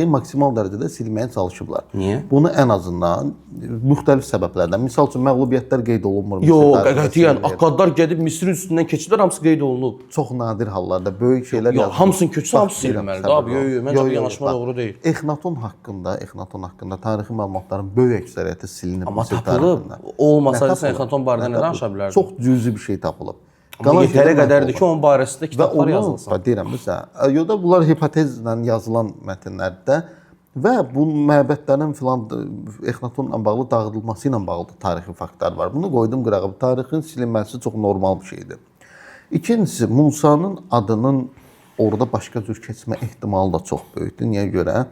maksimal dərəcədə silməyə çalışıblar. Niyə? Bunu ən azından müxtəlif səbəblərdən. Misal üçün, məğlubiyyətlər qeyd olunmur. Yox, qətiyyən. Akkadlar gedib Misirin üstündən keçidlər, hamısı qeyd olunub. Çox nadir hallarda böyük şeylər yazılır. Yox, hamısının köçsə, hamısı silinməlidir. Abi, məncə bu yanaşma doğru deyil. Exnaton haqqında tarixi məlumatların böyük əksəriyyəti silinib. Amma tapılıb, olmasaydı sən Exnaton barədə nə danışa bilərdin? Çox cüzi bir şey tapılıb. Yetərə qədərdir ki, onun barəsində kitablar yazılsın. Deyirəm, yoxda bunlar hipotezlə yazılan mətnlərdə və bu məbədlərin filan Exnatonla bağlı dağıdılması ilə bağlı tarixi faktlar var. Bunu qoydum qırağa. Tarixin silinməsi çox normal bir şeydir. İkincisi, Musanın adının orada başqa cür keçmə ehtimalı da çox böyükdür. Niyə görə?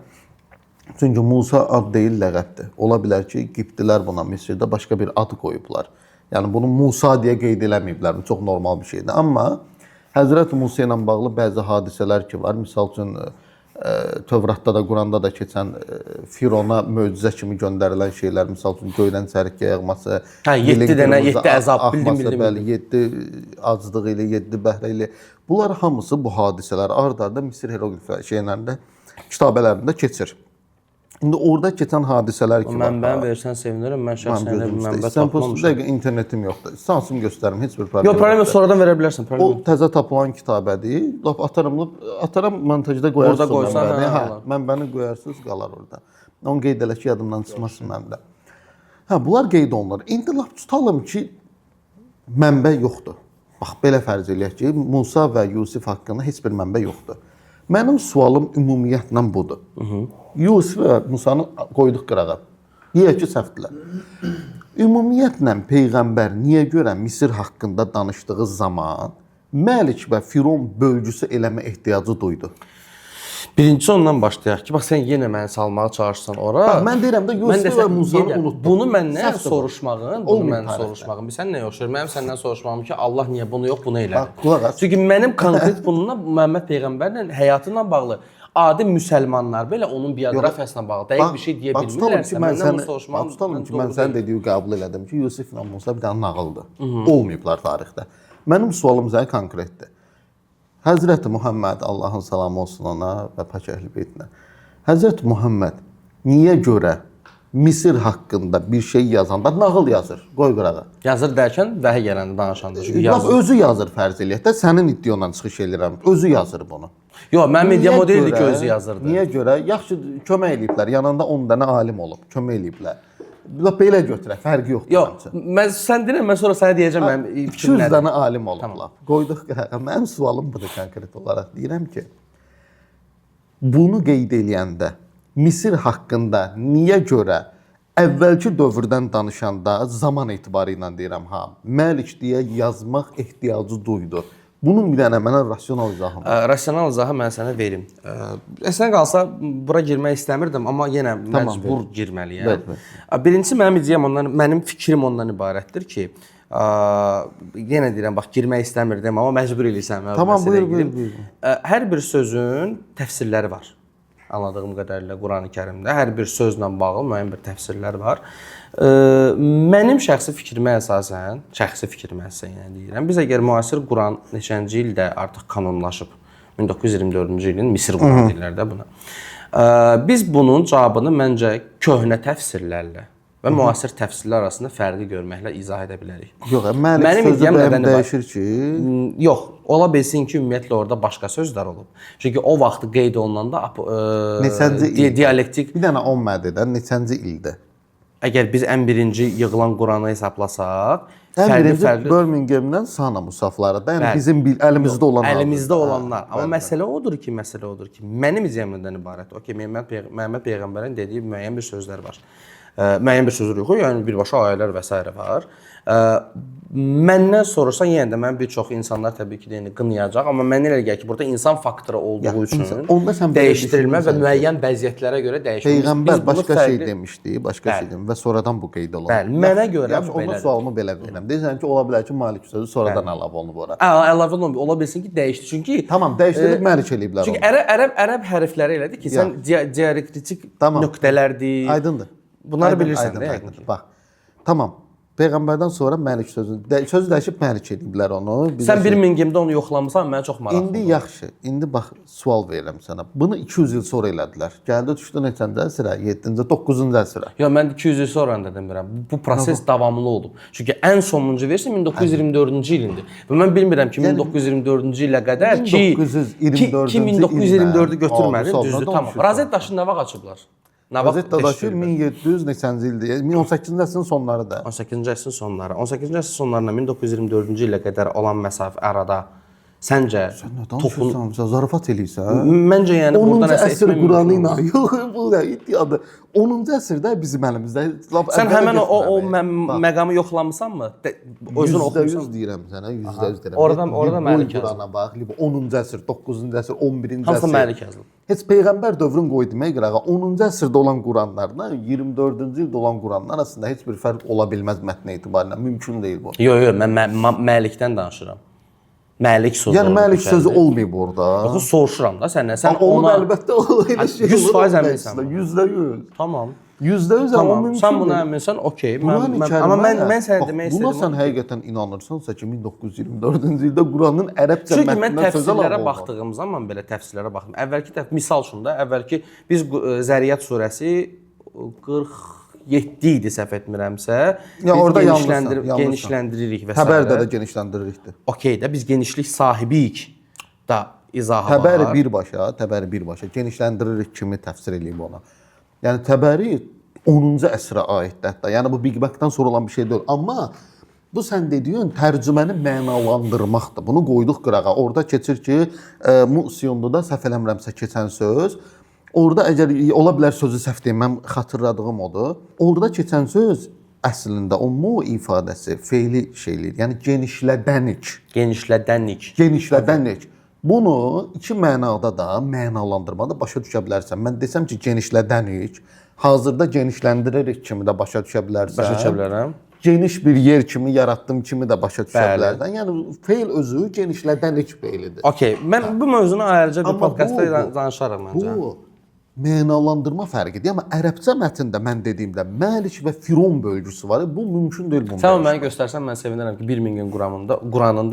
Çünki Musa ad deyil, ləqəbdir. Ola bilər ki, Qibtilər buna Misirdə başqa bir ad qoyublar. Yəni bunu Musa deyə qeyd eləməyiblər. Bu çox normal bir şeydir. Amma Həzrət Musa ilə bağlı bəzi hadisələr ki var. Məsəl üçün Tövratda da, Quranda da keçən Firona möcüzə kimi göndərilən şeylər, məsəl üçün göydən çərikə yağması, 7 dənə, 7 əzab, bildim. Bəli, 7 aclıq ilə, 7 bəhrə ilə. Bunlar hamısı bu hadisələr ard-arda Misir heroqlif şeylərində, kitabələrində keçir. İndi orada keçən hadisələr ki var. Mənbəni versən sevinirəm. Mən şəxsən elə bir mənbə Sən tapmamışam. dəqiq internetim yoxdur. Sansım göstərim, heç bir problem Yox, problem yox, sonradan verə bilərsən. O təzə tapılan kitabədir. Lap ataram montajda qoyarsınız. Orada qoysan, hə, mənbəni qoyarsınız, qalar orada. Onu qeyd elə ki, yadımdan çıxmasın məndə. Hə, bunlar qeyd olunur. İndi lap tutalım ki, mənbə yoxdur. Bax, belə fərz eləyək ki, Musa və Yusif haqqında heç bir mənbə yoxdur. Mənim sualım ümumiyyətlə budur. Yusif və Musanı qoyduq qırağa. Deyək ki, səhvdirlər. Ümumiyyətlə Peyğəmbər niyə görə Misir haqqında danışdığı zaman Məlik və Firon bölgüsü eləmə ehtiyacı duydu? Birincisi ondan başlayaq ki, bax sən yenə məni salmağa çalışırsan ora. Bax, mən deyirəm də Yusif və Musanı unutdum. Bunu məndən soruşmağın, bilsən nə yoxdur? Mənim səndən soruşmağım ki, Allah niyə bunu yox, bunu elədi. Bax, qulaq as. Çünki mənim konkret bununla Məhəmməd Peyğəmbərlə həyatı ilə bağlı adi müsəlmanlar belə onun bioqrafiyasına bağlı dəqiq bir şey deyə bilmirlərsə, məndən bunu soruşmağım. Tutalım ki, mən sənin dediyi qəbul elədim ki, Yusif və Musa bir dənə nağıldır. Olmayıblar tarixdə. Mənim sualım sənə konkretdir. Həzrəti Muhammed, Allahın salamı olsun ona və pak əhl-i beytinə. Həzrəti Muhammed niyə görə Misir haqqında bir şey yazanda nağıl yazır? Qoy qırağa. Yazır dərkən vəhiy gələndə danışanda. Çünki yazır. Özü yazır fərz eləyək də, sənin iddiyanla çıxış eləyirəm. Özü yazır bunu. Yox, mənim iddiam o deyildi ki, özü yazırdı. Niyə görə? Yaxşı, kömək eləyiblər. Yanında 10 dənə alim olub, kömək eləyiblər. Belə götürək, fərqi yoxdur. Yox, sən deyirəm, mən sonra sənə deyəcəm mənim fikrim 200 nədir. dənə alim olublar. Qoyduq qırağa. Mənim sualım budur konkret olaraq. Deyirəm ki, bunu qeyd eləyəndə Misir haqqında niyə görə əvvəlki dövrdən danışanda zaman etibarı ilə deyirəm ha, Məlik deyə yazmaq ehtiyacı duydu. Bunun bir dənə mənə rasional izahı var. Rasional izahı mən sənə verim. Əslində qalsa bura girmək istəmirdim, amma yenə məcbur girməliyəm. Birincisi mənim ideyam ondan, mənim fikrim ondan ibarətdir ki, yenə deyirəm, bax girmək istəmirdim, amma məcbur eləyirsən. Tamam, buyur. Hər bir sözün təfsirləri var. Anladığım qədərilə Qurani-Kərimdə hər bir sözlə bağlı müəyyən bir təfsirlər var. Mənim şəxsi fikrimə əsasən, yenə deyirəm, biz əgər müasir Quran neçənci ildə artıq kanonlaşıb, 1924-cü ilin Misir Quran deyirlər də buna. Biz bunun cavabını məncə köhnə təfsirlərlə və müasir təfsirlər arasında fərqi görməklə izah edə bilərik. Yox, Məlik sözü bəyəm dəyişir ki? Yox, ola bilsin ki, ümumiyyətlə orada başqa sözlər olub. Çünki o vaxt qeyd olunanda dialektik... Bir dənə 10 mədədən neçənci ildə? Əgər biz ən birinci yığılan Quranı hesablasaq, ən birinci Birmingham'dan Sana musafları da, yəni bizim əlimizdə olanlar. Əlimizdə olanlar. Amma məsələ odur ki, mənim izləyimimdən ibarət. Okey, Məhəmməd Peyğəmbərin dediyi müəyyən bir sözlər var. Müəyyən bir sözlər yox, yəni birbaşa ayələr və s. var. Məndən sorursan, yenə də mən bir çox insanlar təbii ki, qınayacaq, amma mənə elə gəlir ki, burada insan faktoru olduğu üçün dəyişdirilmə və müəyyən vəziyyətlərə görə dəyişdirilmə. Peyğəmbər başqa şey demişdi, və sonradan bu qeyd olundu. Bəli, mənə görə belədir. Onun sualımı belə verirəm. Deyirsən ki, ola bilər ki, Məlik sözü sonradan əlavə olunub ora. Əlavə olunub, ola bilsin ki, dəyişdi. Çünki tamam, dəyişdirilib Məlik eləyiblər onu. Çünki ərəb hərfləri elədir ki, sən diarektik nöqtələrdir. Aydındır. Bunları bilirsən də yəqin ki. Bax, tamam. Peyğəmbərdən sonra Məlik sözü dəyişib Məlik ediblər onu. Sən Birmingham'da onu yoxlamısan, mənə çox maraqlıdır. İndi yaxşı. İndi bax, sual verirəm sənə. Bunu 200 il sonra elədilər. Gəldi düşdü neçəncə əsrə? 7-ci, 9-cu əsrə. Yox, mən 200 il sonra demirəm. Bu proses davamlı olub. Çünki ən sonuncu versiya 1924-cü ilindir. Və mən bilmirəm ki, 1924-cü ilə qədər ki 1924-ü götürmədim, düzdür, tamam. Razet daşını nə vaxt açıblar? Razetta daşı 1700 neçənci ildir? 18-ci əsrin sonları da. 18-ci əsrin sonları. 18-ci əsrin sonlarına 1924-cü ilə qədər olan məsafə arada Səncə Nə danışırsan? Sən zarafat eləyirsən? Məncə yəni 10-cu burada nəsə əsr etmək Quranı mümkün ilə yox bu da iddiadır. 10-cu əsrdə bizim əlimizdə. Sən həmin o məqamı yoxlamısanmı? Özün oxumusan. %100 deyirəm sənə, %100 deyirəm. Orada Məlik yazılıb. Qurana bax, 10-cu əsr, 9-cu əsr, 11-ci əsr. Hansı Məlik yazılıb? Heç peyğəmbər dövrün qoy demək qırağa 10-cu əsrdə olan Quranlarla 24-cü ildə olan Quranlar arasında heç bir fərq ola bilməz mətn etibarilə. Mümkün deyil bu. Yox, mən Məlikdən danışıram. Məlik sözü. Yəni Məlik sözü olmayıb orada. Yox, soruşuram da səndən. Sən Onu ona əlbəttə elə şey 100% əminsən. %100. Tamam. %100 amma Tamam. mümkün. Sən buna əminsən, okey. Amma mən sənə demək istədim. Buna sən həqiqətən inanırsansa ki, 1924-cü ildə Quranın ərəbcə çünki mən mətninə söz təfsirlərə almaq baxdığım zaman belə təfsirlərə baxdım. Əvvəlki misal üçün də əvvəlki biz Zəriyyət surəsi 47 idi səhv etmirəmsə. Ya orada genişləndiririk və s. Xəbərdə də genişləndiririkdir. Okey də biz genişlik sahibiyik da izahı var. Təbəri birbaşa genişləndiririk kimi təfsir eləyib ona. Yəni Təbəri 10-cu əsrə aiddir hətta. Yəni bu Big Bang-dan sonra olan bir şey deyil. Amma bu sən dediyin tərcüməni mənalandırmaqdır. Bunu qoyduq qırağa. Orada keçir ki, Musyonda da səhv eləmirəmsə keçən söz. Orada əgər ola bilər sözü səhv deyim, mən xatırladığım odur. Orada keçən söz əslində o mu ifadəsi, feili şeylir. Yəni genişlədənik. Bunu iki mənada da mənalandırmada başa düşə bilərsən. Mən desəm ki, genişlədənik, hazırda genişləndiririk kimi də başa düşə bilərsən. Başa düşə bilərəm. Geniş bir yer kimi yaratdım kimi də başa düşə bilərsən. Yəni feil özü genişlədənik feilidir. Okey. Mən bu mövzunu ayrıca bir podkastda danışarıq məncə. Bu mənalandırma fərqidir. Amma ərəbcə mətndə mən dediyimdə Məlik və Firon bölgüsü var. Bu mümkün deyil bunda. Sən mənə göstərsən mən sevinərəm ki, 1000 gün Quranında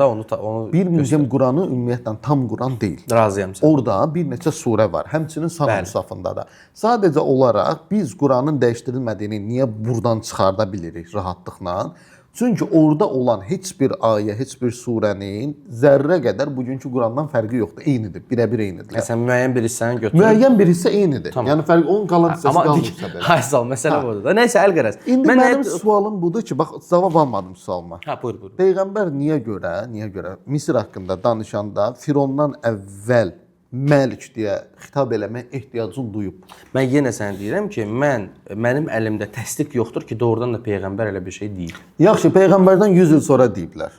onu 1000 gün Quranı ümumiyyətlə tam Quran deyil. Razıyam sən. Orada bir neçə surə var. Həmçinin Saf Musafında da. Sadəcə olaraq biz Quranın dəyişdirilmədiyini niyə buradan çıxarda bilirik rahatlıqla? Çünki orada olan heç bir ayə, heç bir surənin zərrə qədər bugünkü Qurandan fərqi yoxdur. Eynidir, birəbir eynidir. Sən müəyyən bir hissəni götür. Müəyyən bir hissə eynidir. Tamam. Yəni fərq onun qalan hissəsi qalmırsa belə. Haysal, məsələ budur da. Nəysə, əlqərəz. İndi mənim sualım budur ki, bax cavab almadım sualıma. Buyur. Peyğəmbər niyə görə Misir haqqında danışanda Firondan əvvəl Məlik deyə xitab eləmək ehtiyacını duyub. Mən yenə sənə deyirəm ki, mənim əlimdə təsdiq yoxdur ki, doğrudan da peyğəmbər elə bir şey deyil. Yaxşı, peyğəmbərdən 100 il sonra deyiblər.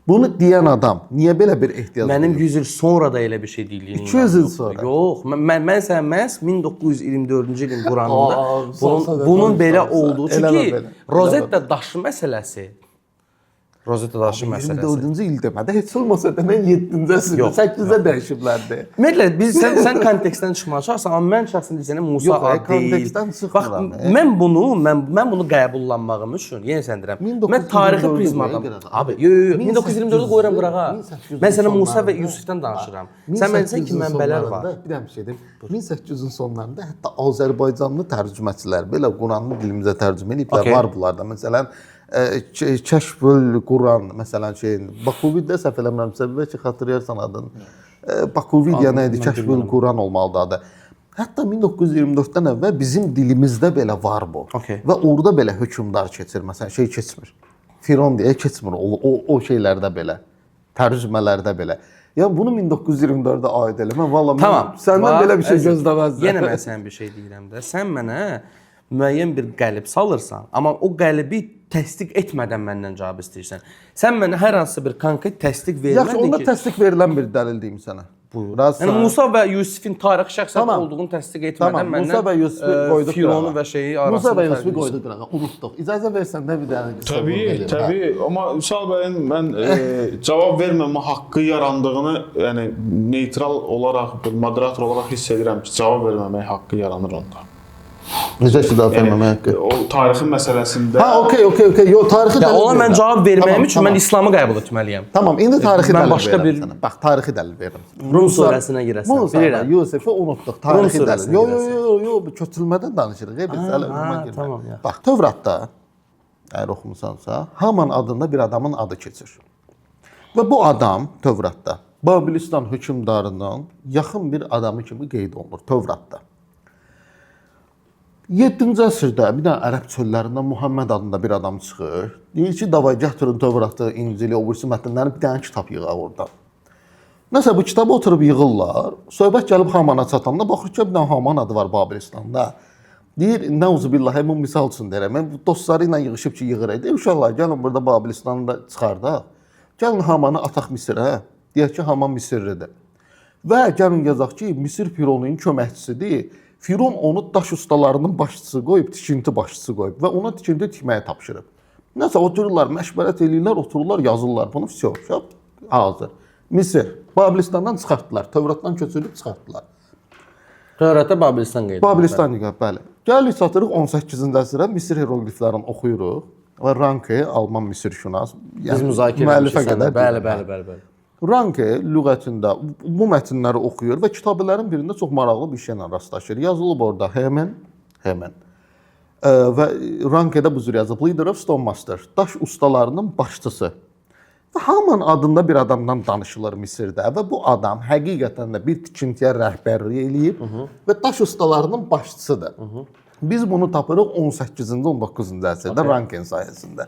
Bunu deyən adam niyə belə bir ehtiyac duyur? Mənim 100 il sonra da elə bir şey deyildiyini 200 il sonra. Yox, mən sənə məhz 1924-cü ilin Quranında bunun belə olduğu çünki Rozetta daşı məsələsi 24-cü il demədə heç olmasa demək 7-ci əsrdə, 8-də dəyişiblərdi. Ümumiyyətlə biz sən kontekstdən çıxmayacaksın, amma mən şəxsən deyirəm Musa ad deyil. Kontekstdən çıxmıram. Bax mən bunu qəbullanmağım üçün yenə sən deyirəm. Mən tarixi prizmadan. Abi, 1924-də qoyuram qırağa. Mən sənə Musa və Yusifdən danışıram. Sən mənsən ki, mənbələr var. Bir dənə bir şey deyim. 1800-ün sonlarında hətta Azərbaycanlı tərcüməçilər belə Quranı dilimizə tərcümə ediblər. Var bunlarda. Məsələn, Kəşfül Quran, məsələn Bakuvidə səhv eləmirəmsə, bəlkə xatırlayarsan adını. Bakuvidiya nə idi? Kəşfül Quran olmalıdır adı. Hətta 1924-dən əvvəl bizim dilimizdə belə var bu. Və orada belə hökmdar keçir, məsələn keçmir. Firon deyə keçmir o şeylərdə belə, tərcümələrdə belə. Yəni bunu 1924-də aid eləmə. Vallahi səndən belə bir şey gözləməzdim. Yenə mən sənə bir şey deyirəm də. Sən mənə müəyyən bir qəlib salırsan, amma o qəlibi təsdiq etmədən məndən cavab istəyirsən. Sən mənə hər hansı bir konkret təsdiq vermədin ki... Yaxşı, onda təsdiq verilən bir dəlil deyim sənə. Buyur. Yəni Musa və Yusifin tarixi şəxsiyyət olduğunu təsdiq etmədən məndən Musa və Yusifi qoyduq Fironu və şeyi arasında Musa və Yusifi qoyduq qırağa, unutduq. İcazə versən də bir dənə Təbii. Amma Vüsal bəyin mən cavab verməmə haqqı yarandığını, yəni neytral olaraq, bir moderator olaraq hiss edirəm ki, cavab verməmək haqqı yaranır onda. Necə ki, cavab verməmək haqqı? O tarixin məsələsində... okey. Yo, tarixi dəlil verirəm. Ona mən cavab verməyim üçün mən İslamı qəbul etməliyəm. Tamam, indi tarixi dəlil verirəm sənə. Bax, tarixi dəlil verirəm. Rum surəsinə girəsən. Musa, Yusifi unutduq, tarixi dəlil. Yo, köçülmədən danışırıq. Bax, Tövratda, əgər oxumusansa, Haman adında bir adamın adı keçir. Və bu adam Tövratda Babilistan hökmdarından yaxın bir adamı kimi qeyd olunur Tövratda. 7-ci əsrdə bir dənə ərəb çöllərindən Muhammed adında bir adam çıxır. Deyir ki, davay gətirin Tövratı, İncili, o birisi mətnləri bir dənə kitab yığaq oradan. Nəsə bu kitabı oturub yığırlar. Söhbət gəlib Hamana çatanda baxır ki, bir dənə Haman adı var Babilistanda. Deyir, nəuzubillah, bu misal üçün deyirəm. Mən bu dostları ilə yığışıb ki, yığır. Deyir, uşaqlar, gəlin burada Babilistanı da çıxardaq. Gəlin Hamanı ataq Misirə. Deyək ki, Haman Misirlidir. Və gəlin yazaq ki, Misir Fironunun köməkçisidir. Firon onu daş ustalarının başçısı qoyub, tikinti başçısı qoyub və ona tikinti tikməyə tapşırıb. Nəsə otururlar, məşvərət eləyirlər, otururlar, yazırlar bunu, vəsiyo, hazır. Misir, Babilistandan çıxartdılar, Tövratdan köçürüb çıxartdılar. Tövratda Babilistan qeyd edilir. Babilistan qeyd, bəli. Gəlirik çatırıq 18-ci əsrə Misir heroqliflərini oxuyuruq və Ranke, Alman Misirşünas, Biz müzakirə müəllifə edirik. qədər. Bəli. Ranke lüğətində bu mətnləri oxuyur və kitabələrin birində çox maraqlı bir şeylə rastlaşır. Yazılıb orada Hemen. Və Ranke'də bu cür yazıb Leader of Stonemaster, daş ustalarının başçısı. Və Haman adında bir adamdan danışılır Misirdə və bu adam həqiqətən də bir tikintiyə rəhbərlik eləyib və daş ustalarının başçısıdır. Biz bunu tapırıq 18-ci, 19-cu əsrdə Ranken sayəsində.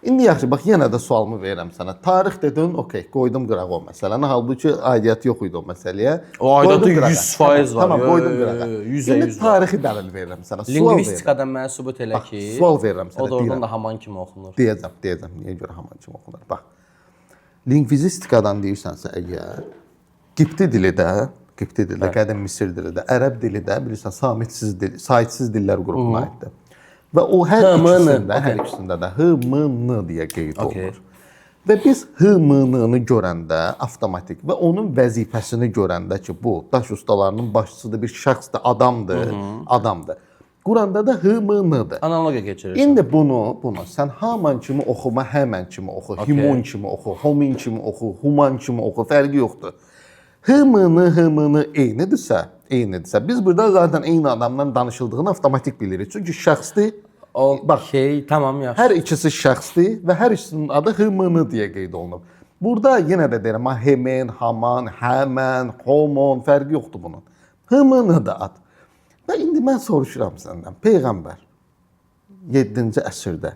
İndi yaxşı, bax yenə də sualımı verirəm sənə. Tarix dedin, okey, qoydum qırağa o məsələni. Halbuki aidiyyəti yox idi o məsələyə. O aidiyyatı 100% var. Tamam, qoydum qırağa. İndi tarixi dəlil verirəm sənə. Lingvistikadan mənə sübut elə ki, sual verirəm sənə. O da oradan da Haman kimi oxunur. Deyəcəm. Niyə görə Haman kimi oxunur? Bax. Lingvistikadan deyirsənsə əgər, Qibti dili də, qədim Misir dili də, ərəb dili də, bilirsən, sahibsiz dillər qrupuna aiddir. Və o hər ikisində də HMN deyə qeyd olunur. Və biz HMN-ı görəndə avtomatik və onun vəzifəsini görəndə ki, bu daş ustalarının başçısıdır, bir şəxsdir, adamdır. Quranda da HMN-dır. Analogiya keçirir. İndi bunu sən Haman kimi oxuma, Həmən kimi oxu, Himon kimi oxu, Homin kimi oxu, Human kimi oxu, fərqi yoxdur. HMN eynidirsə, biz burada zaten eyni adamdan danışıldığını avtomatik bilirik. Çünki şəxsdir. Okey, tamam, yaxşı. Hər ikisi şəxsdir və hər ikisinin adı HMN deyə qeyd olunub. Burada yenə də deyirəm, Hemen, Haman, Həmən, Homon, fərqi yoxdur bunun. HMN-də ad. Və indi mən soruşuram səndən, Peyğəmbər 7-ci əsrdə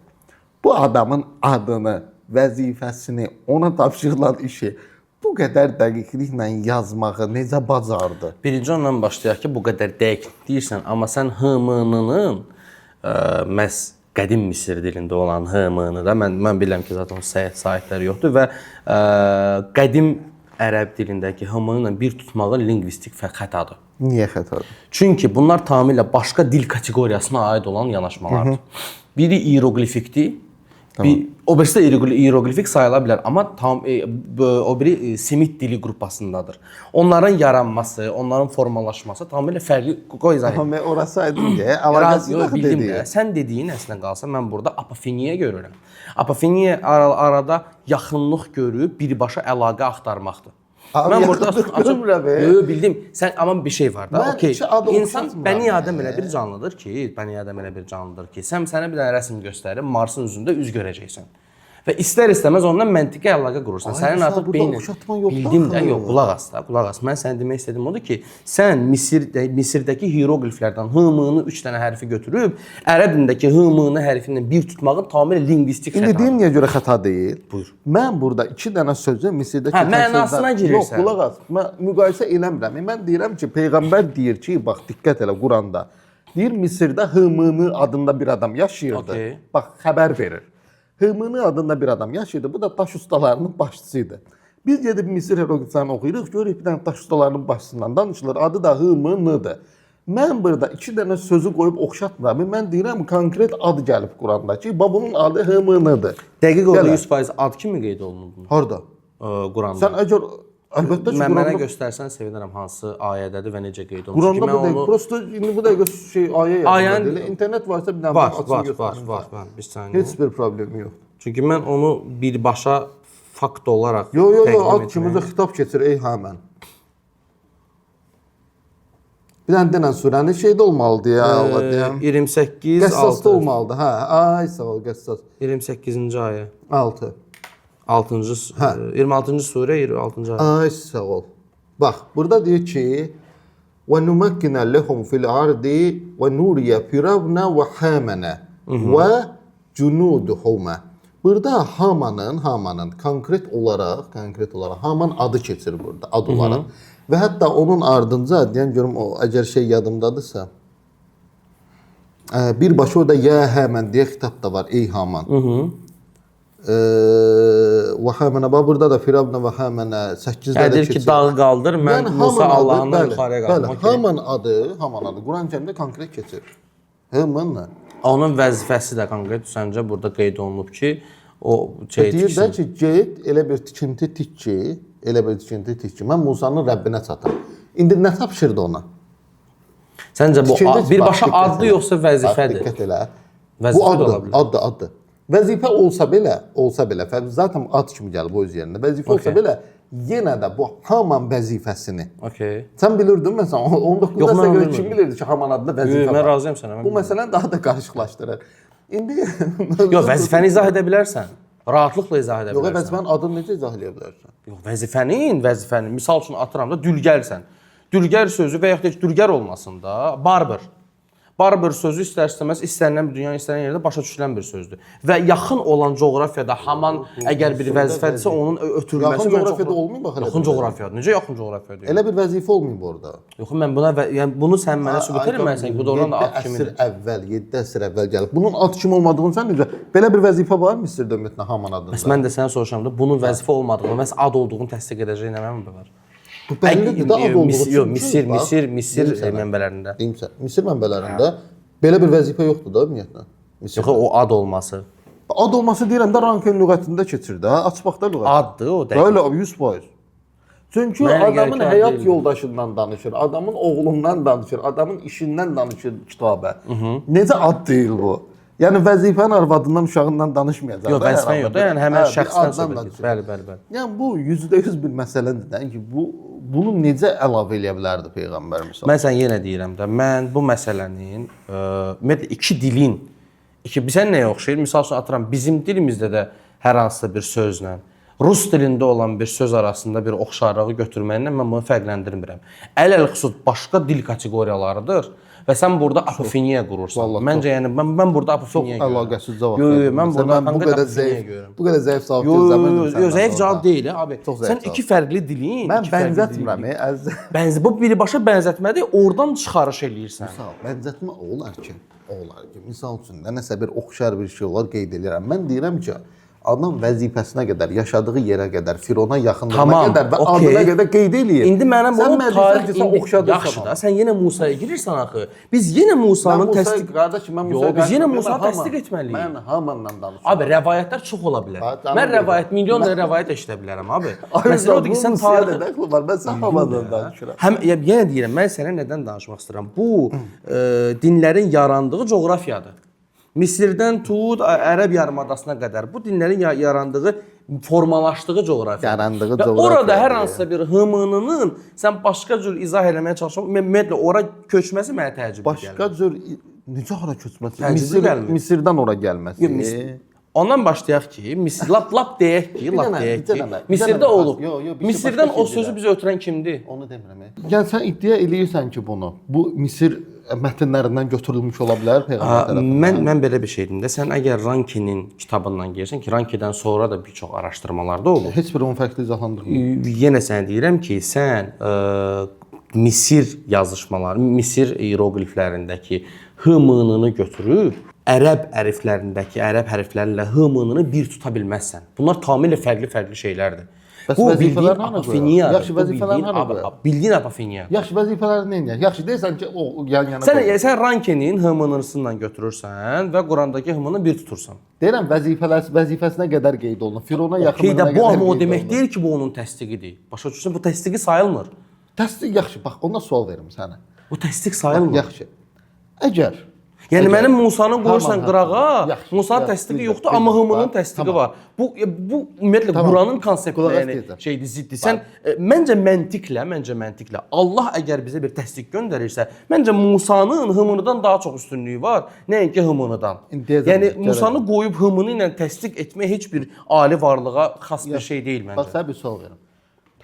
bu adamın adını, vəzifəsini, ona tapşırılan işi bu qədər dəqiqliklə yazmağı necə bacardı? Birinci ondan başlayaq ki, bu qədər dəqiq deyirsən, amma sən HMN-ın məhz qədim Misir dilində olan HMN-da mən bilirəm ki, zaten saytları yoxdur və qədim ərəb dilindəki HMN-la bir tutmağın lingvistik xətadır. Niyə xətadır? Çünki bunlar tamamilə başqa dil kateqoriyasına aid olan yanaşmalardır. Biri ieroqlifikdir. O birisi də ieroqlifik sayıla bilər, amma o biri Semit dili qrupasındadır. Onların yaranması, onların formalaşması tamamilə fərqli qoy izah edim. Orası aydın deyə, əlaqəsi yox dedi. Sən dediyin əslində qalsa mən burada apofeniya görürəm. Apofeniya arada yaxınlıq görüb birbaşa əlaqə axtarmaqdır. Mən burada bildim. Sən amma bir şey var da. Okey. İnsan bəni adam elə bir canlıdır ki, sən sənə bir dənə rəsm göstərim, Marsın üzündə üz görəcəksən. Və istər-istəməz ondan məntiqi əlaqə qurursan. Sənin artıq beynin bildim də, yox, qulaq as. Mən sənə demək istədiyim odur ki, sən Misirdəki hieroqliflərdən HM-nı 3 dənə hərfi götürüb, ərəb dilindəki HM-nı hərfindən bir tutmağın tamamilə lingvistik xətadır. İndi deyim niyə görə xəta deyil? Buyur. Mən burada 2 dənə sözü Misirdəki mənasına girirsən. Yox, qulaq as. Mən müqayisə eləmirəm. Mən deyirəm ki, Peyğəmbər deyir ki, bax diqqət elə Quranda. Deyir Misirdə HM-nı adında bir adam yaşayırdı. Bax xəbər verir. HMN adında bir adam yaşayırdı. Bu da daş ustalarının başçısıydı. Biz gedib Misir heroqliflərini oxuyuruq, görürük bir dənə daş ustalarının başçısından danışılır. Adı da HMN-dır. Mən burada 2 dənə sözü qoyub oxşatmıram. Mən deyirəm konkret ad gəlib Quranda ki, bunun adı HMN-dır. Dəqiq olaraq 100% ad kimi qeyd olunub. Harda? Quranda. Sən əgər əlbəttə ki, mənə göstərsən sevinirəm hansı ayədədir və necə qeyd olunub. Quranda bu dəqiq, prosta indi bu dəqiq ayə yazılır. İnternet varsa bir dənə var. Bir saniyə. Heç bir problemi yox. Çünki mən onu birbaşa fakt olaraq Yox, ad kimi də xitab keçir ey Həmən. Bir dənə denən surənin şeydə olmalıdır ya, Allah deyəm. 28 Qəssasda olmalıdır. Hə, ay sağ ol Qəssas. 28-ci ayə. 6. 26-cı surə 26-cı ayə. Ay sağ ol. Bax, burada deyir ki: "Və numakkinə lehum fil ardi və nuriya firavna və hamana və cunuduhuma." Burada Hamanın konkret olaraq Haman adı keçir burada, ad olaraq. Və hətta onun ardınca deyən görüm o əgər şey yadımdadırsa, birbaşa orada ya Həmən deyə xitab da var, ey Haman. Və Həmənə burada da Firavuna və Həmənə 8-də də Deyir ki, dağı qaldır, mən Musa Allah'ından yuxarıya qaldım. Haman adı Quran-Kərimdə konkret keçir. Həmənlə. Onun vəzifəsi də konkret səncə burada qeyd olunub ki, o şey deyir də ki, get elə bir tikinti tik ki, mən Musanın Rəbbinə çatım. İndi nə tapşırdı ona? Səncə bu birbaşa adlı yoxsa vəzifədir? Diqqət elə. Vəzifə də ola bilər. Addır. Vəzifə olsa belə, zaten ad kimi gəlib o öz yerində. Vəzifə olsa belə, yenə də bu Haman vəzifəsini. Sən bilirdin məsələn 19-cu əsrə görə kim bilirdi ki, Haman adlı vəzifə var? Mən razıyam sənə. Bu məsələni daha da qarışıqlaşdırır. İndi yox, vəzifəni izah edə bilərsən. Rahatlıqla izah edə bilərsən. Yox, vəzifənin adını necə izah edə bilərsən? Yox, vəzifənin misal üçün atıram da dülgərsən. Dülgər sözü və yaxud da dülgər olmasın da, barber. Barber sözü istər-istəməz istənilən bir dünyanın istənilən yerdə başa düşülən bir sözdür. Və yaxın olan coğrafiyada Haman əgər bir vəzifədirsə onun ötürülməsi yaxın coğrafiyada olmayıb bax elə. Yaxın coğrafiyada. Necə yaxın coğrafiyada? Elə bir vəzifə olmayıb orada. Yox, mən buna yəni bunu sən mənə sübut etməlisən ki, bu doğrudan da ad kimidir. 7 əsr əvvəl gəlib. Bunun ad kimi olmadığını sən necə? Belə bir vəzifə var Misir dövlətinə Haman adında. Bəs mən də sənə soruşuram da bunun vəzifə olmadığını, məhz ad olduğunu təsdiq edəcək nə mənbə var? Bu bəllidir də ad olduğu. Yox, Misir mənbələrində. Deyim sən, Misir mənbələrində belə bir vəzifə yoxdur da ümumiyyətlə. Yox, o ad olması. Ad olması deyirəm də Ranken lüğətində keçir də, açıqbaqda lüğət. Addır o dəqiq. Bəli, 100%. Çünki adamın həyat yoldaşından danışır, adamın oğlundan danışır, adamın işindən danışır kitabə. Necə ad deyil bu? Yəni vəzifənin arvadından, uşağından danışmayacaq. Yox, vəzifə yox da, yəni həmin şəxsdən söhbət edir. Bəli. Yəni bu 100% bir məsələdir də ki, bunu necə əlavə eləyə bilərdi peyğəmbərimiz? Mən sən yenə deyirəm də, mən bu məsələnin ümumiyyətlə iki dilin bizə nəyə oxşayır? Misal üçün atıram, bizim dilimizdə də hər hansısa bir sözlə Rus dilində olan bir söz arasında bir oxşarlığı götürməklə mən bunu fərqləndirmirəm. Ələl-xüsus başqa dil kateqoriyalarıdır və sən burada apofeniya qurursan. Məncə yəni mən burada apofeniya görürəm. Çox əlaqəsiz cavab verdim. Yox, mən burada apofeniya görürəm. Bu qədər zəif cavab gözləmirdim. Yox, zəif cavab deyil, abi. Sən iki fərqli dilin, mən bənzətmirəm, əziz. Bu birbaşa bənzətmədir, oradan çıxarış eləyirsən. Misal, bənzətmə olar ki, misal üçün nəsə bir oxşar bir şey olar qeyd edirəm. Mən deyirəm ki, adam vəzifəsinə qədər, yaşadığı yerə qədər, Firona yaxınlığına qədər və adına qədər qeyd eləyir. İndi mənə bunu tarix oxşadırsan. Yaxşı da, sən yenə Musaya girirsən axı. Biz yenə Musanın təsdiq qardaşım, mən Musaya biz yenə Musanı təsdiq etməliyik. Mən Hamanla danışıram. Abi rəvayətlər çox ola bilər. Mən rəvayət milyon dənə rəvayət eşidə bilərəm abi. Məsələ odur ki, sən tarixə dəxli var. Mən sən Hamandan danışıram. Həm yenə deyirəm, mən sənə nədən danışmaq istəyirəm? Bu dinlərin yarandığı coğrafiyadır. Misirdən tut Ərəb yarımadasına qədər bu dinlərin yarandığı, formalaşdığı coğrafiya. Yarandığı və coğrafiya. Orada hər hansısa bir hımınının sən başqa cür izah eləməyə çalışsan, ümumiyyətlə ora köçməsi mənə təəccüb edir. Başqa cür necə ora köçməsi? Misirdən ora gəlməsi. Ondan başlayaq ki, lap deyək ki, Misirdə olub. Misirdən o sözü bizə ötürən kimdir? Onu demirəm. Yəni sən iddia eləyirsən ki, bu Misir mətnlərindən götürülmüş ola bilər peyğəmbər tərəfindən. Mən belə bir şey deyim də, sən əgər Rankenin kitabından gəlsən ki, Rankedən sonra da bir çox araşdırmalar da olub. Heç biri onu fərqli izahlandırmır. Yenə sənə deyirəm ki, sən Misir yazışmaları, Misir iyeroqliflərindəki H-mını götürüb ərəb hərflərindəki ərəb hərflərlə H-mını bir tuta bilməzsən. Bunlar tamamilə fərqli şeylərdir. Bu vəzifələr hanı qoyur? Yaxşı vəzifələr hanı qoyur? Bildiyin apofeniya. Yaxşı vəzifələri nə edir? Yaxşı deyirsən ki, o yan-yana qoyur. Sən Rankenin H-mını götürürsən və Qurandakı H-mını bir tutursan. Deyirəm vəzifəsinə qədər qeyd olunur. Firona yaxınlığına qədər. Bu amma o demək deyil ki, bu onun təsdiqidir. Başa düşürsən, bu təsdiqi sayılmır. Təsdiq yaxşı, bax, ona sual verim sənə. Bu təsdiq sayılmır. Yaxşı. Əgər yəni mənim Musanı qoyursan qırağa, Musanın təsdiqi yoxdur, amma H-mının təsdiqi var. Bu ümumiyyətlə Quranın konseptinə yəni şeydir, ziddir. Sən məncə məntiqlə Allah əgər bizə bir təsdiq göndərirsə, məncə Musanın H-mından daha çox üstünlüyü var, nəinki H-mından. Yəni Musanı qoyub H-mını ilə təsdiq etmək heç bir ali varlığa xas bir şey deyil məncə. Bax, sənə bir sual verim.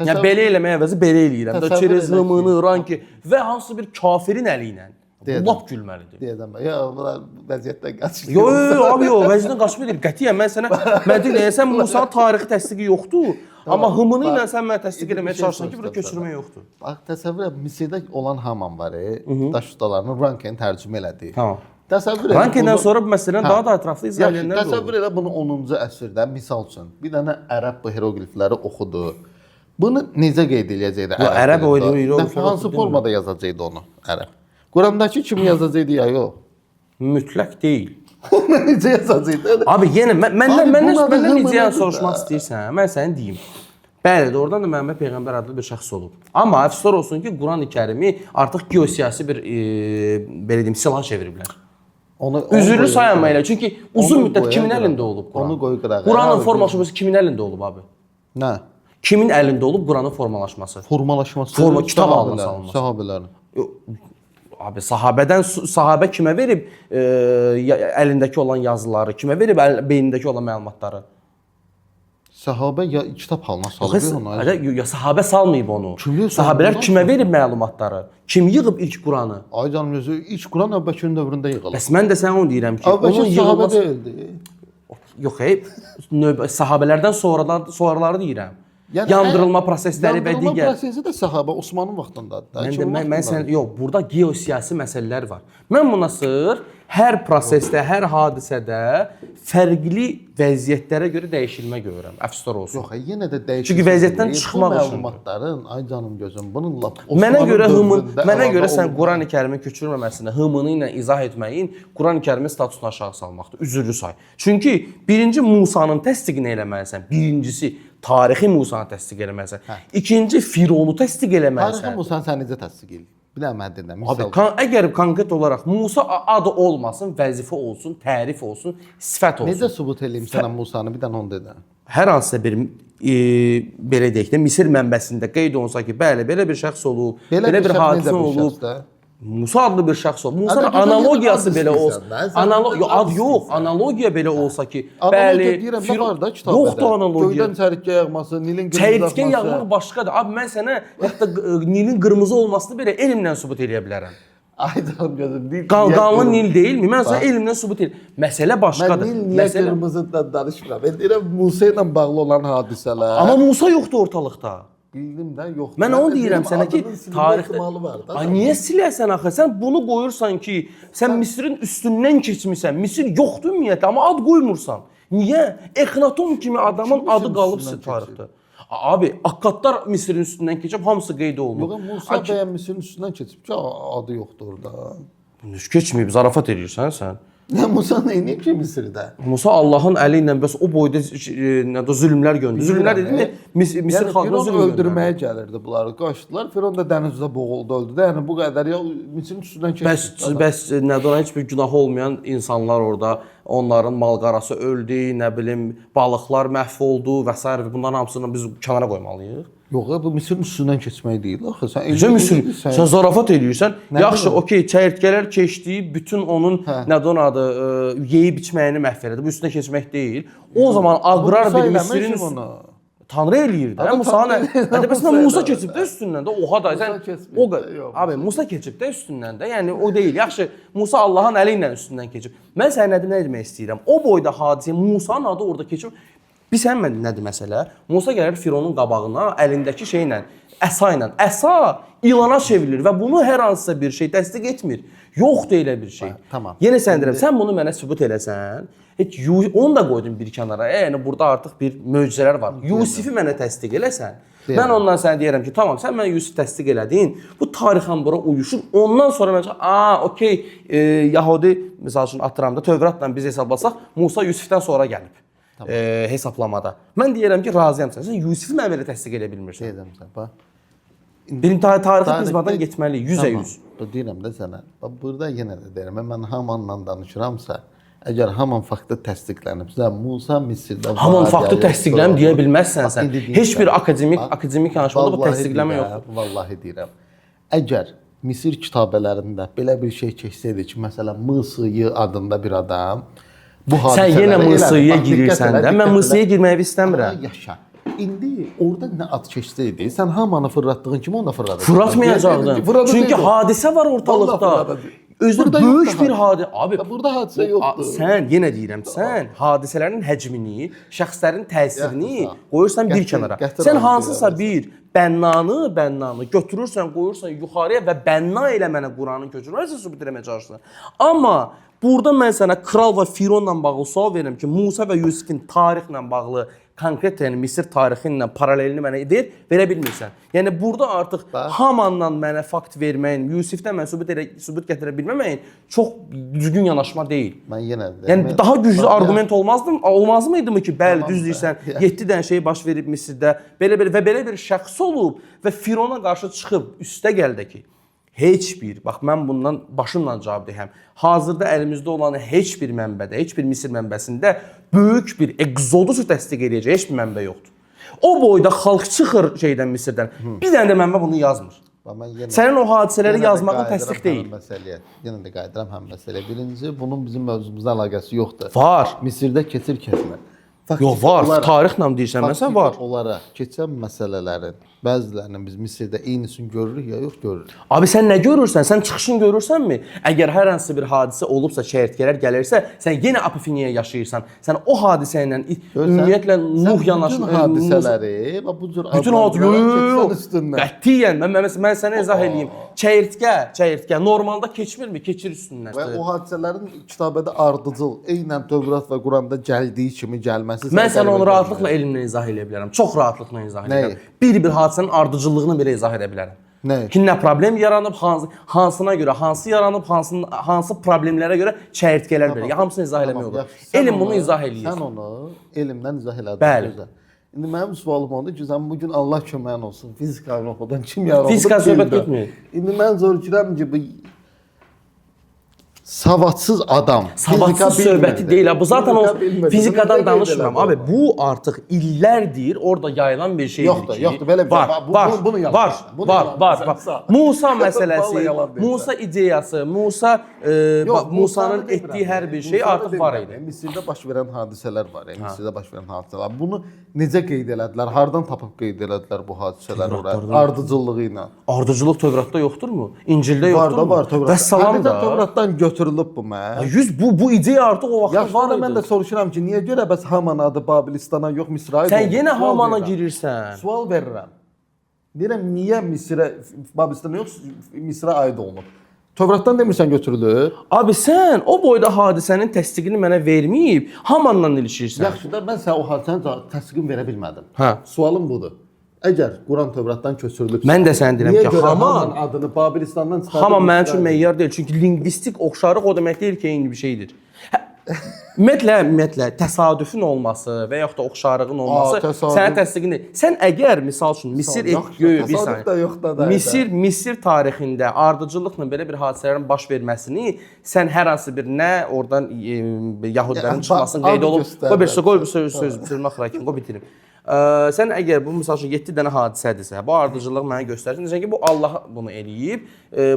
Yəni belə eləməyə əvəzi belə eləyirəm. Da çerez H-mını, Ranki və hansı bir kafirin əli ilə Lap gülməlidir. Deyəcəm ben. Ya bunlar vəziyyətdən qaçır. Yo, abi yo, vəziyyətdən qaçma deyil. Qətiyyən mən sənə deyirəm, sən Musanın tarixi təsdiqi yoxdur. Amma hımını ilə sən mənə təsdiq etməyə çalışsan ki, burada köçürmə yoxdur. Bax, təsəvvür et, Misirdə olan Haman var, daş ustalarının Ranke'ni tərcümə elədi. Tamam. Təsəvvür et. Ranke'dən sonra bu məsələni daha da ətraflı izah edənlər də olur. Təsəvvür elə bunu 10-cu əsrdə misal üçün bir dənə ərəb bu heroqlifləri oxudu. Bunu necə qeyd edəcəkdi? Ərəb oyunu hansı formada yazacaqdı onu ərəb? Qurandakı kimi yazacaqdı ya yox? Mütləq deyil. Necə yazacaqdı? Abi yenə məndən hımını necə da- soruşmaq istəyirsən, mən sənə deyim. Bəli, doğrudan da Məhəmməd Peyğəmbər adlı bir şəxs olub. Amma əfsuslar olsun ki, Qurani-Kərimi artıq geosiyasi bir belə deyim, silah çeviriblər. Üzürlü sayanma ilə. Çünki uzun müddət kimin əlində olub Quran? Onu qoy qırağa. Quranın formalaşması kimin əlində olub abi? Nə? Kimin əlində olub Quranın formalaşması? Formalaşması. Kitab halına salınması. Sahabələrin. Abi sahabə kimə verib əlindəki olan yazıları, kimə verib beynindəki olan məlumatları? Sahabə ya kitab halına salıb onu. Ya sahabə salmayıb onu. Kim yox, Sahabələr ondan kimə verib məlumatları? Kim yığıb ilk Quranı? Ay canım gözü, ilk Quran Əbubəkirin dövründə yığılıb. Bəs mən də sənə onu deyirəm ki, Əbubəkir onun sahabə yığılması deyildi. yox, sahabələrdən sonraları deyirəm. Yandırılma prosesləri və digər. Yandırılma prosesi də sahabə Osmanın vaxtındadır. Mən sən yox, burada geosiyasi məsələlər var. Mən buna sır hər prosesdə, hər hadisədə fərqli vəziyyətlərə görə dəyişilmə görürəm. Əfsuslar olsun. Yox, yenə də dəyişir. Çünki vəziyyətdən çıxmaq üçün. Məlumatların, ay canım gözüm, bunun lap Mənə görə sən Qurani-Kərimi köçürməməsini, hımını ilə izah etməyin Qurani-Kərimi statusunu aşağı salmaqdır. Üzürlü say. Çünki birinci Musanın təsdiqini eləməlisən. Birincisi tarixi Musanı təsdiq eləməlisən. İkinci Fironu təsdiq eləməlisən. Tarixi Musanı sən necə təsdiq edir? Bir də mən deyirəm. Abi, əgər konkret olaraq Musa adı olmasın, vəzifə olsun, tərif olsun, sifət olsun. Necə sübut eləyim sənə Musanı? Bir dənə onu dedim. Hər hansısa bir belə deyək də Misir mənbəsində qeyd olunsa ki, bəli, belə bir şəxs olub, belə bir hadisə olub. Musa adlı bir şəxs olub. Musanın analogiyası belə olsa, ad yox, analogiya belə olsa ki, bəli, yoxdur analogiya. Göydən çərikə yağması, Nilin qırmızı çərikə yağmaq başqadır. Abi mən sənə hətta Nilin qırmızı olmasını belə elmlə sübut edə bilərəm. Ay canım gözüm. Qanlı Nil deyilmi? Mən sənə elmlə sübut edirəm. Məsələ başqadır. Mən Nil niyə qırmızıdan danışmıram. Ben deyirəm Musa ilə bağlı olan hadisələr. Amma Musa yoxdur ortalıqda. Bildim də, yoxdur. Mən onu deyirəm sənə ki, tarixdə var da. Ay niyə siləsən axı? Sən bunu qoyursan ki, sən Misirin üstündən keçmisən. Misir yoxdur ümumiyyətlə, amma ad qoymursan. Niyə? Exnaton kimi adamın adı qalıb tarixdə. Abi, Akkadlar Misirin üstündən keçib, hamısı qeyd olunub. Yox, Musa bəyən Misirin üstündən keçib ki, adı yoxdur orada. Keçməyib, zarafat edirsən sən. Nə Musa nəyinib ki Misirdə? Musa Allahın əli ilə bəs o boyda zülmlər göndərdi. Zülmlər dedi mi? Misir xalqına zülm öldürməyə gəlirdi bunları. Qaçdılar. Firon da dənizdə boğuldu, öldü də. Yəni bu qədər ya Misirin üstündən keçdi. Bəs nədən heç bir günahı olmayan insanlar orada, onların mal-qarası öldü, nə bilim, balıqlar məhv oldu və s. bunların hamısını biz kənara qoymalıyıq. Yox, bu Misirin üstündən keçmək deyil axı. Sən zarafat edirsən. Yaxşı, okey, çəyirtkələr keçdi, bütün onun nədən adı yeyib içməyini məhv elədi. Bu üstünə keçmək deyil. O zaman aqrar bir Misirin Tanrı eləyir də. Bəs Musa keçib də üstündən də. Oha da sən o abi Musa keçib də üstündən də. Yəni o deyil. Yaxşı, Musa Allahın əli ilə üstündən keçib. Mən sənə nə demək istəyirəm? O boyda hadisə Musanın adı orada keçib. Biz həmin nədir məsələ? Musa gəlir Fironun qabağına əlindəki şeylə, əsa ilə. Əsa ilana çevrilir və bunu hər hansısa bir şey təsdiq etmir. Yoxdur elə bir şey. Tamam. Yenə sən deyirəm, sən bunu mənə sübut eləsən, heç onu da qoydun bir kənara. Yəni burada artıq bir möcüzələr var. Yusifi mənə təsdiq eləsən, mən ondan sənə deyirəm ki, tamam, sən mənə Yusif təsdiq elədin. Bu tarixən bura uyuşur. Ondan sonra mən okey, Yahudi məsəl üçün atıramda Tövratla biz hesablasaq, Musa Yusifdən sonra gəlib. Hesablamada. Mən deyirəm ki, razıyam sən. Sən Yusifi mənə belə təsdiq edə bilmirsən. Deyirəm sən, bax. Benim tarixi prizmadan getməliyik, 100%. Deyirəm də sənə. Bax, burada yenə də deyirəm, mən Hamanla danışıramsa, əgər Haman faktı təsdiqlənibsə, Musa Misirdə Haman faktı təsdiqlənib deyə bilməzsən sən. Heç bir akademik danışmada bu təsdiqləmə yoxdur. Vallahi deyirəm. Əgər Misir kitabələrində belə bir şey keçsəydi ki, məsələn, Mısıyı adında bir adam bu hadisələri... Sən yenə Mısıya girirsən də, mən Mısıya girməyi istəmirəm. Yaşa. İndi orada nə ad keçsəydi, sən Hamanı fırlatdığın kimi onu da fırladın. Fırlatmayacaqdın. Çünki hadisə var ortalıqda. özü Burada böyük yoxdur bir hadisə. Abi burada hadisə yoxdur. Sən yenə deyirəm, sən hadisələrin həcmini, şəxslərin təsirini Yaxşı, sağ. qoyursan bir Gətir, kənara. gətir Sən onu hansısa bir bir bənnanı götürürsən, qoyursan yuxarıya və bənna ilə mənə Quranı köçürürsən, sübut eləməyə çalışırsan. Amma burada mən sənə kral və fironla bağlı sual verirəm ki, Musa və Yusifin tarixlə bağlı konkret, yəni Misir tarixi ilə paralelini mənə verə bilmirsən. Yəni burada artıq Hamandan mənə fakt verməyin, Yusifdən mən sübut gətirə bilməməyin çox düzgün yanaşma deyil. Mən yenə Yəni daha güclü arqument olmazmıydı ki, bəli, düz deyirsən, 7 dənə şey baş verib Misirdə, belə bir şəxs olub və Firona qarşı çıxıb üstə gəldi ki, heç bir, bax mən bundan başımla cavab deyəm. Hazırda əlimizdə olan heç bir mənbədə, heç bir Misir mənbəsində böyük bir egzodusu təsdiq edəcək heç bir mənbə yoxdur. O boyda xalq çıxır şeydən Misirdən. Bir dənə də mənbə bunu yazmır. Sənin o hadisələri yazmağın təsdiq deyil. Yenə də qayıdıram həm məsələyə. Birinci, bunun bizim mövzumuzla əlaqəsi yoxdur. Var. Misirdə keçir keçmə. Yox, var. Tarixlə deyirsən, məsələn, var. Olaraq keçən məsələlərin bəzilərinin biz Misirdə eynisini görürük ya yox görürük. Abi sən nə görürsən? Sən çıxışın görürsənmi? Əgər hər hansı bir hadisə olubsa, çəyirtkələr gəlirsə, sən yenə apofeniya yaşayırsan. Sən o hadisə ilə ümumiyyətlə Nuh yanaşma hadisələri və bu cür bütün hadisələr üstündən. Qətiyyən mən sənə izah eləyim. Çəyirtkə normalda keçmirmi? Keçir üstündən. Və o hadisələrin kitabədə ardıcıl, eynən Tövrat və Quranda gəldiyi kimi gəlməsi. Mən sənə onu rahatlıqla elmlə izah edə bilərəm. Çox rahatlıqla izah edə bilərəm. Bir hadisənin ardıcıllığını belə izah edə bilərəm. Ki, nə problem yaranıb, hansına görə, hansı yaranıb, hansı problemlərə görə çəyirtkələr belə. Hamısını izah eləmək olur. Elm bunu izah eləyir. Sən onu elmdən izah elədin. Bəli. İndi mənim sualım ondur ki, sən bugün Allah köməyin olsun, fizikanı oxudan kim yaranıb? Fizika söhbət getmir. İndi mən zor girəm ki, bu savadsız adam. Savadsız söhbəti deyil. Bu zaten o fizikadan danışmıram. Abi bu artıq illərdir orada yayılan bir şeydir ki. Yoxdur, belə bir şey. Var. Musa məsələsi, Musa ideyası, Musanın etdiyi hər bir şey artıq var idi. Misirdə baş verən hadisələr var. Misirdə baş verən hadisələr. Bunu necə qeyd elədilər? Hardan tapıb qeyd elədilər bu hadisələri ora? Ardıcıllığı ilə. Ardıcıllıq Tövratda yoxdurmu? İncildə yoxdurmu? Var, Tövratda. Vəssalam da. Tövratdan götürülüb bu mən. Bu ideya artıq o vaxt var idi. Mən də soruşuram ki, niyə görə bəs Haman adı Babilistana yox Misrə aid? Sən yenə Hamana girirsən. Sual verirəm. Deyirəm niyə Misrə Babilistana yox Misrə aid olunub? Tövratdan demirsən götürülüb? Abi sən o boyda hadisənin təsdiqini mənə verməyib Hamanla ilişirsən. Yaxşı da mən sənə o hadisənin təsdiqini verə bilmədim. Hə. Sualım budur. Əgər Quran Tövratdan köçürülübsə, mən də sənə deyirəm ki, Haman adını Babilistandan çıxardıb. Haman mənim üçün məyyar deyil. Çünki lingvistik oxşarlıq o demək deyil ki, eyni bir şeydir. Ümumiyyətlə təsadüfün olması və yaxud da oxşarlığın olması sənə təsdiqini deyil. Sən əgər misal üçün Misir tarixində ardıcıllıqla belə bir hadisələrin baş verməsini sən hər hansı bir nə oradan Yahudilərin çıxmasını qeyd olub. Qoy bir söz bitirmə xərakin, qoy bitirim. Sən əgər bu misal üçün 7 dənə hadisədirsə, bu ardıcıllıq mənə göstərsin, deyəcək ki, bu Allah bunu eləyib,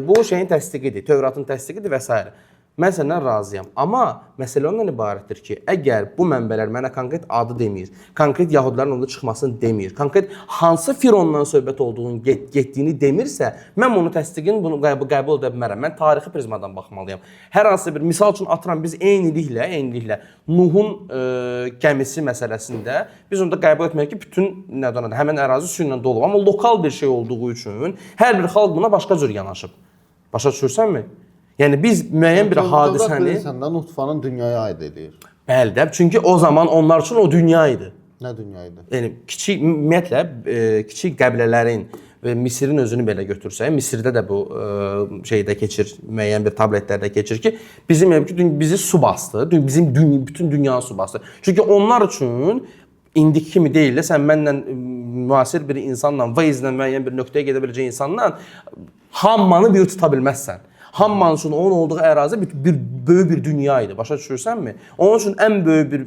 bu şeyin təsdiqidir, Tövratın təsdiqidir və s. Mən səndən razıyam. Amma məsələ ondan ibarətdir ki, əgər bu mənbələr mənə konkret adı demir, konkret Yahudilərin orada çıxmasını demir, konkret hansı Firondan söhbət olduğunu getdiyini demirsə, mən bunu təsdiqin, bunu qəbul edə bilmərəm. Mən tarixi prizmadan baxmalıyam. Hər hansı bir, misal üçün atıram, biz eyniliklə Nuhun gəmisi məsələsində biz onda qəbul etməliyik ki, bütün həmin ərazi su ilə dolub. Amma lokal bir şey olduğu üçün hər bir xalq buna başqa cür yanaşıb. Başa düşürsənmi? Yəni biz müəyyən bir hadisəni səndən Nutfanın dünyaya aid edir. Bəli də, çünki o zaman onlar üçün o dünya idi. Nə dünya idi? Yəni ümumiyyətlə kiçik qəbilələrin və Misirin özünü belə götürsək, Misirdə də bu şeydə keçir, müəyyən bir tabletlərdə keçir ki, bizi su bastı, bizim bütün dünyanı su bastı. Çünki onlar üçün indiki kimi deyil də, sən mənlə müasir bir insanla, vəzlə müəyyən bir nöqtəyə gedə biləcək insanla hammanı bir tuta bilməzsən. Hamman üçün onun olduğu ərazi böyük bir dünya idi. Başa düşürsənmi? Onun üçün ən böyük bir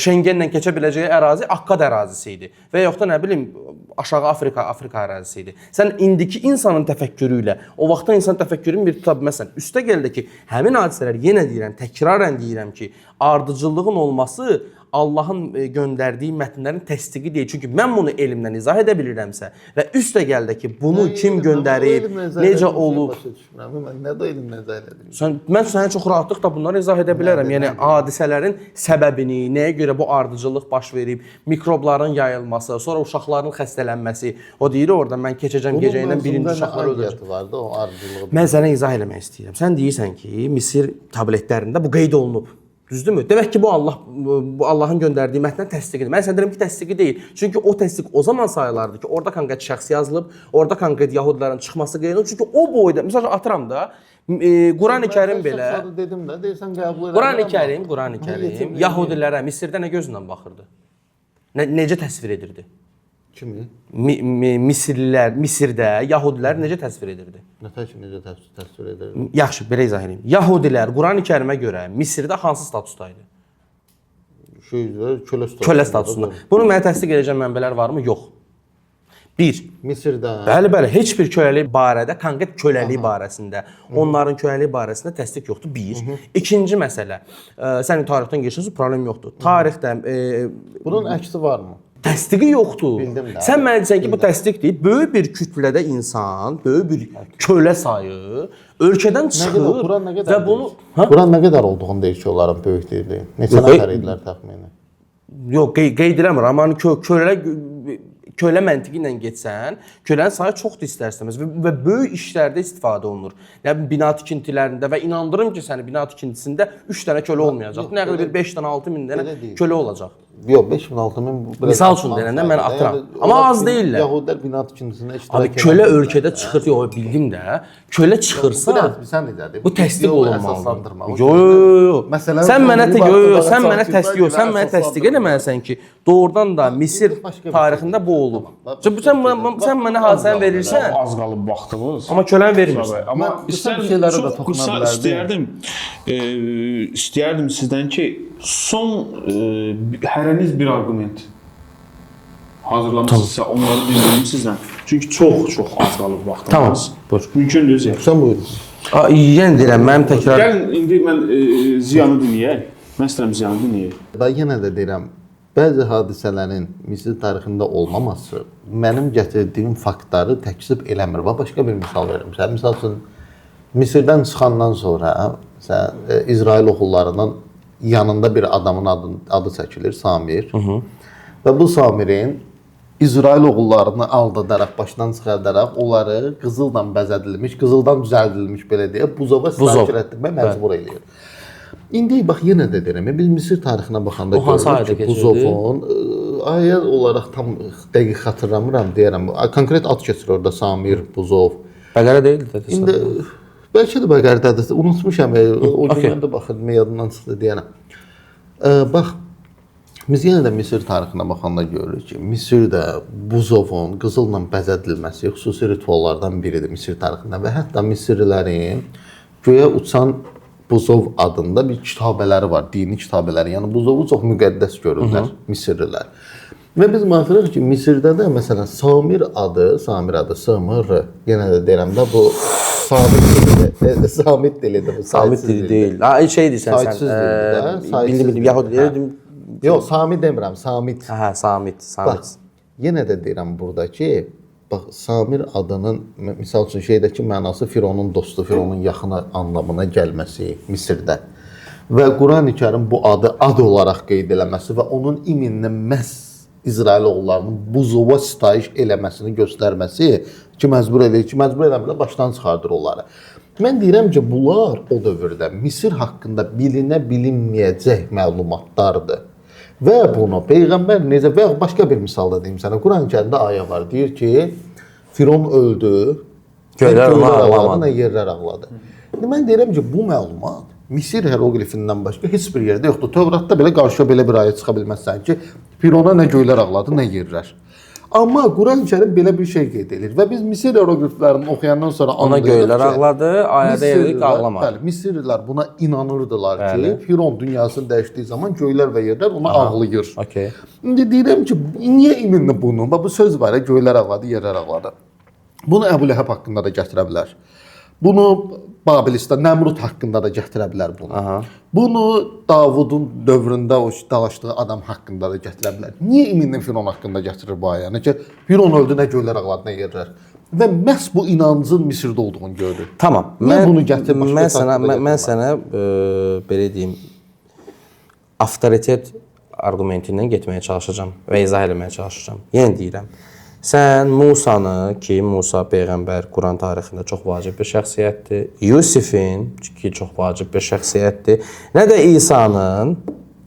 Şengenlə keçə biləcəyi ərazi Akkad ərazisi idi. Və yoxsa nə bilim aşağı Afrika ərazisi idi. Sən indiki insanın təfəkkürü ilə o vaxtdan insan təfəkkürünü bir tuta bilməzsən. Üstə gəldi ki, həmin hadisələr yenə deyirəm, təkrarən deyirəm ki, ardıcıllığın olması Allahın göndərdiyi mətnlərin təsdiqi deyil. Çünki mən bunu elmlə izah edə bilirəmsə və üstəgəldə ki, bunu kim göndərib, necə olub. Mən nə də elm nəzər edirəm. Mən sənə çox rahatlıqla bunları izah edə bilərəm. Yəni hadisələrin səbəbini, nəyə görə bu ardıcıllıq baş verib, mikrobların yayılması, sonra uşaqların xəstələnməsi. O deyir orada mən keçəcəm gecə ilə birinci uşaqlar öldürəcəm. Vardı o ardıcılığı. Mən sənə izah eləmək istəyirəm. Sən deyirsən ki, Misir tabletlərində bu qeyd olunub. Düzdürmü? Demək ki, bu Allahın göndərdiyi mətnin təsdiqidir. Mən sənə deyirəm ki, təsdiqi deyil. Çünki o təsdiq o zaman sayılardı ki, orada konkret şəxs yazılıb, orada konkret yahudilərin çıxması qeyd olunub. Çünki o boyda, məsələn atıram da, Qurani-Kərim belə. Dedim də, deyirsən qəbul Qurani-Kərim yahudilərə Misirdə nə gözlə baxırdı? Necə təsvir edirdi? Kimi? Misirlilər, Misirdə yahudilər necə təsvir edirdi? Nətər ki, necə təsvir edirdi? Yaxşı, belə izah edeyim. Yahudilər Qurani-Kərimə görə Misirdə hansı statusda idi? Kölə statusunda. Bunu mənə təsdiq edəcək mənbələr varmı? Yox. 1. Misirdə. Bəli, heç bir köləlik barədə, konkret köləlik barəsində, onların köləlik barəsində təsdiq yoxdur. 1. İkinci məsələ, sənin tarixdən keçirsən, problem yoxdur. Tarixdə bunun əksi varmı? Təsdiqi yoxdur. Sən mənə desən ki, bu təsdiqdir. Böyük bir kütlədə insan, böyük bir kölə sayı ölkədən çıxır və bunu Quran nə qədər olduğunu deyir ki, onların böyüklüyü. Neçə nəfər idilər təxminən? Yox, qeyd eləmirəm. Amma kölə məntiqi ilə getsən, kölənin sayı çoxdur istər-istəməz və böyük işlərdə istifadə olunur. Yəni bina tikintilərində və inandırım ki, sənin bina tikintisində 3 dənə kölə olmayacaq. Nə qədər bir 5 dənə, 6 min dənə kölə olacaq. Yox, 5000, 6000 misal üçün deyəndə mən atıram. Amma az deyillər. Yahudilər bina tikintisində iştirak edir. Abi kölə ölkədə çıxır, yox, bildim də. Kölə çıxırsa, bu təsdiq olunmalıdır. Yox. Sən mənə təsdiq eləməlisən ki, doğrudan da Misir tarixində bu olub. Sən mənə hadisəni verirsən. Az qalıb vaxtımız. Amma köləni vermirsən. Amma şeylərə də toxuna bilərdim. İstəyərdim sizdən ki, son hərəniz bir arqument hazırlamışsınızsa onları dinləyim sizdən. Çünki çox az qalıb vaxtımız. Tamam, buyur. Mümkündür Ziya. Sən buyurun. Yəni deyirəm, mənim təkrar... Gəlin, indi mən Ziyanı dinləyək. Mən istəyirəm Ziyanı dinləyək. Və yenə də deyirəm, bəzi hadisələrin Misir tarixində olmaması mənim gətirdiyim faktları təkzib eləmir. Və başqa bir misal verim. Misal üçün, Misirdən çıxandan sonra İsrail oğullarının yanında bir adamın adı çəkilir, Samir. Və bu Samirin İsrail oğullarını aldadaraq, başdan çıxardaraq, onları qızılla bəzədilmiş, qızıldan düzəldilmiş belə deyə buzova sitayiş etdirmək məcbur eləyir. İndi bax yenə də deyirəm, biz Misir tarixinə baxanda görürük ki, buzovun ayə olaraq tam dəqiq xatırlamıram deyirəm. Konkret ad keçir orada Samir, Buzov. Bəqərə deyildi də. İndi bəlkə də Bəqərdədir. Unutmuşam. O gün də baxırdım, yadımdan çıxdı deyirəm. Bax, biz yenə də Misir tarixinə baxanda görürük ki, Misirdə buzovun qızılla bəzədilməsi xüsusi rituallardan biridir Misir tarixində və hətta Misirlilərin göyə uçan buzov adında bir kitabələri var, dini kitabələri. Yəni buzovu çox müqəddəs görürlər Misirlilər. Və biz baxırıq ki, Misirdə də məsələn Samir adı, Samir, yenə də deyirəm də bu Samit dilidir. Samit dili deyil. Şey deyirsən sən, bildim, Yahudilərə dedim. Yox, Sami demirəm, Samit. Hə, Samit. Bax, yenə də deyirəm burada ki, bax, Samir adının, misal üçün şeydəki mənası Fironun dostu, Fironun yaxını anlamına gəlməsi Misirdə. Və Qurani-Kərim bu adı ad olaraq qeyd eləməsi və onun iminlə məhz İsrail oğullarının buzova sitayiş eləməsini göstərməsi ki, məcbur eləmirlər, başdan çıxardır onları. Mən deyirəm ki, bunlar o dövrdə Misir haqqında bilinməyəcək məlumatlardır. Və bunu Peyğəmbər necə və başqa bir misalda deyim sənə, Quran-Kərimdə ayə var, deyir ki, Firon öldü, göylər ağladı, nə yerlər ağladı. Mən deyirəm ki, bu məlumat Misir hieroglifindən başqa heç bir yerdə yoxdur. Tövratda belə qarşıya belə bir ayə çıxa bilməzsən ki, Firona nə göylər ağladı, nə yerlər. Amma Quran-Kərim belə bir şey qeyd edir və biz Misir hierogliflərini oxuyandan sonra ona göylər ağladı, ayədə yerlik ağlamadı. Bəli, Misirlilər buna inanırdılar ki, Firon dünyasını dəyişdiyi zaman göylər və yerlər ona ağlayır. Okay. İndi deyirəm ki, niyə iminli bunu? Bu söz var, göylər ağladı, yerlər ağladı. Bunu Əbu Ləhəb haqqında da gətirə bilər. Bunu Babilistan Nəmrud haqqında da gətirə bilər bunu. Aha. Bunu Davudun dövründə o dalaşdığı adam haqqında da gətirə bilər. Niyə İminlə Firon haqqında gətirir bu ayəni ki, Firon öldü, nə göylər ağladı, nə yerlər. Və məhz bu inancın Misirdə olduğunu görür. Tamam. Niyə bunu gətirib başqa mən sənə belə deyim, avtoritet arqumentindən getməyə çalışacağam və izah etməyə çalışacağam. Yenə deyirəm. Sən Musanı ki, Musa peyğəmbər Quran tarixində çox vacib bir şəxsiyyətdir. Yusifin ki, çox vacib bir şəxsiyyətdir. Nə də İsa'nın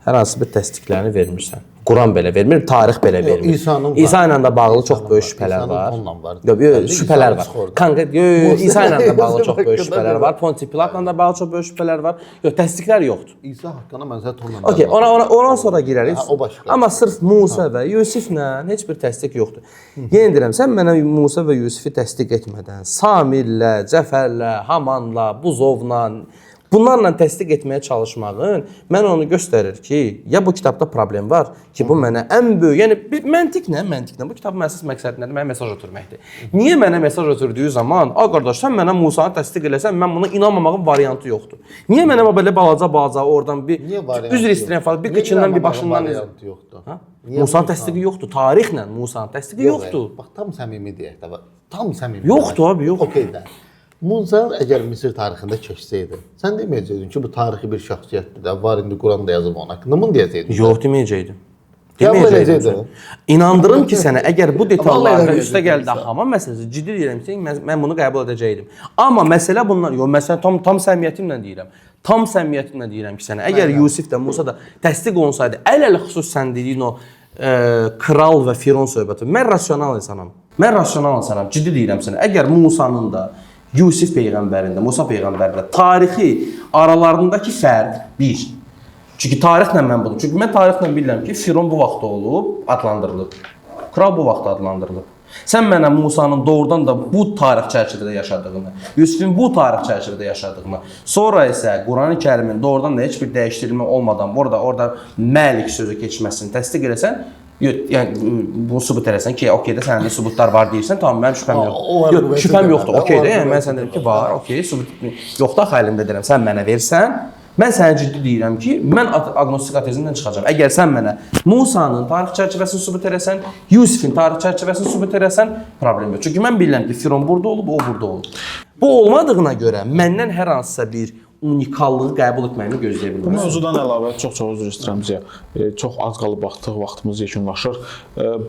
hər hansı bir təsdiqlərini vermirsən. Quran belə vermir, tarix belə vermir. İsa ilə də bağlı çox böyük şübhələr var. Yox, şübhələr var. Konkret, İsa ilə də bağlı çox böyük şübhələr var. Ponti Pilatla da bağlı çox böyük şübhələr var. Yox, təsdiqlər yoxdur. İsa haqqında mən sənə tonla. Okay, ona sonra girərik. O başqa. Amma sırf Musa və Yusiflə heç bir təsdiq yoxdur. Yenə deyirəm, sən mənə Musa və Yusifi təsdiq etmədən Samirlə, Cəfərlə, Hamanla, Buzovla bunlarla təsdiq etməyə çalışmağın mən onu göstərir ki, ya bu kitabda problem var ki, bu mənə ən böyük, yəni məntiqlə bu kitabın əsas məqsədi nədir? Mənə mesaj ötürməkdir. Niyə mənə mesaj ötürdüyü zaman, "A qardaş, sən mənə Musanı təsdiq eləsən, mən buna inanmamağın variantı yoxdur." Niyə mənə belə balaca oradan bir üzr istəyirəm falan, bir qıçından bir başından variantı yoxdur? Ha? Musanın təsdiqi yoxdur. Tarixlə Musanın təsdiqi yoxdur. Bax, tam səmimi deyək də. Tam səmimi. Yoxdur abi, yox. Okey də. Musa əgər Misir tarixində keçsəydi, sən deməyəcəydin ki, bu tarixi bir şəxsiyyətdir də, var indi Quranda yazıb onun haqqında. Bunu deyəcəydin. Yox, deməyəcəydim. Deməyəcəydim. İnandırım ki, sənə əgər bu detallarda üstə gəldi Haman məsələsi, ciddi deyirəm ki, mən bunu qəbul edəcəydim. Amma məsələ bundan, yox, məsələn tam səmiyyətimlə deyirəm. Tam səmiyyətimlə deyirəm ki, sənə əgər Yusif də, Musa da təsdiq olunsaydı, əl-ələ xüsus sən dediyin o kral və Firon söhbəti. Mən rasional insanam. Ciddi deyirəm sənə. Əgər Musanın da Yusif peyğəmbərin də, Musa peyğəmbərin də tarixi aralarındakı fərq bir. Çünki tarixlə mən bunu. Çünki mən tarixlə bilirəm ki, Firon bu vaxt olub, adlandırılıb. Kral bu vaxt adlandırılıb. Sən mənə Musanın doğrudan da bu tarix çərçivədə yaşadığını, Yusifin bu tarix çərçivədə yaşadığını, sonra isə Qurani-Kərimin doğrudan da heç bir dəyişdirilmə olmadan orada Məlik sözü keçməsini təsdiq eləsən, yəni bunu sübut eləsən ki, okeydə sənin də sübutlar var deyirsən, tamam, mənim şübhəm yoxdur. Yox, şübhəm yoxdur, okeydə, yəni mən sənə deyirəm ki, var, okey, sübut yoxdur, xəyalimdə deyirəm, sən mənə versən, mən sənə ciddi deyirəm ki, mən agnostik ateizmdən çıxacağam. Əgər sən mənə Musanın tarix çərçivəsini sübut eləsən, Yusifin tarix çərçivəsini sübut eləsən, problem yox. Çünki mən bilirəm ki, Firon burada olub, o burada olub. Bu olmadığına görə məndən hər hansısa bir unikallığı qəbul etməyini gözləyə bilməz. Bu mövzudan əlavə çox üzr istəyirəm sizə. Çox az qalıb vaxtımız yekunlaşır.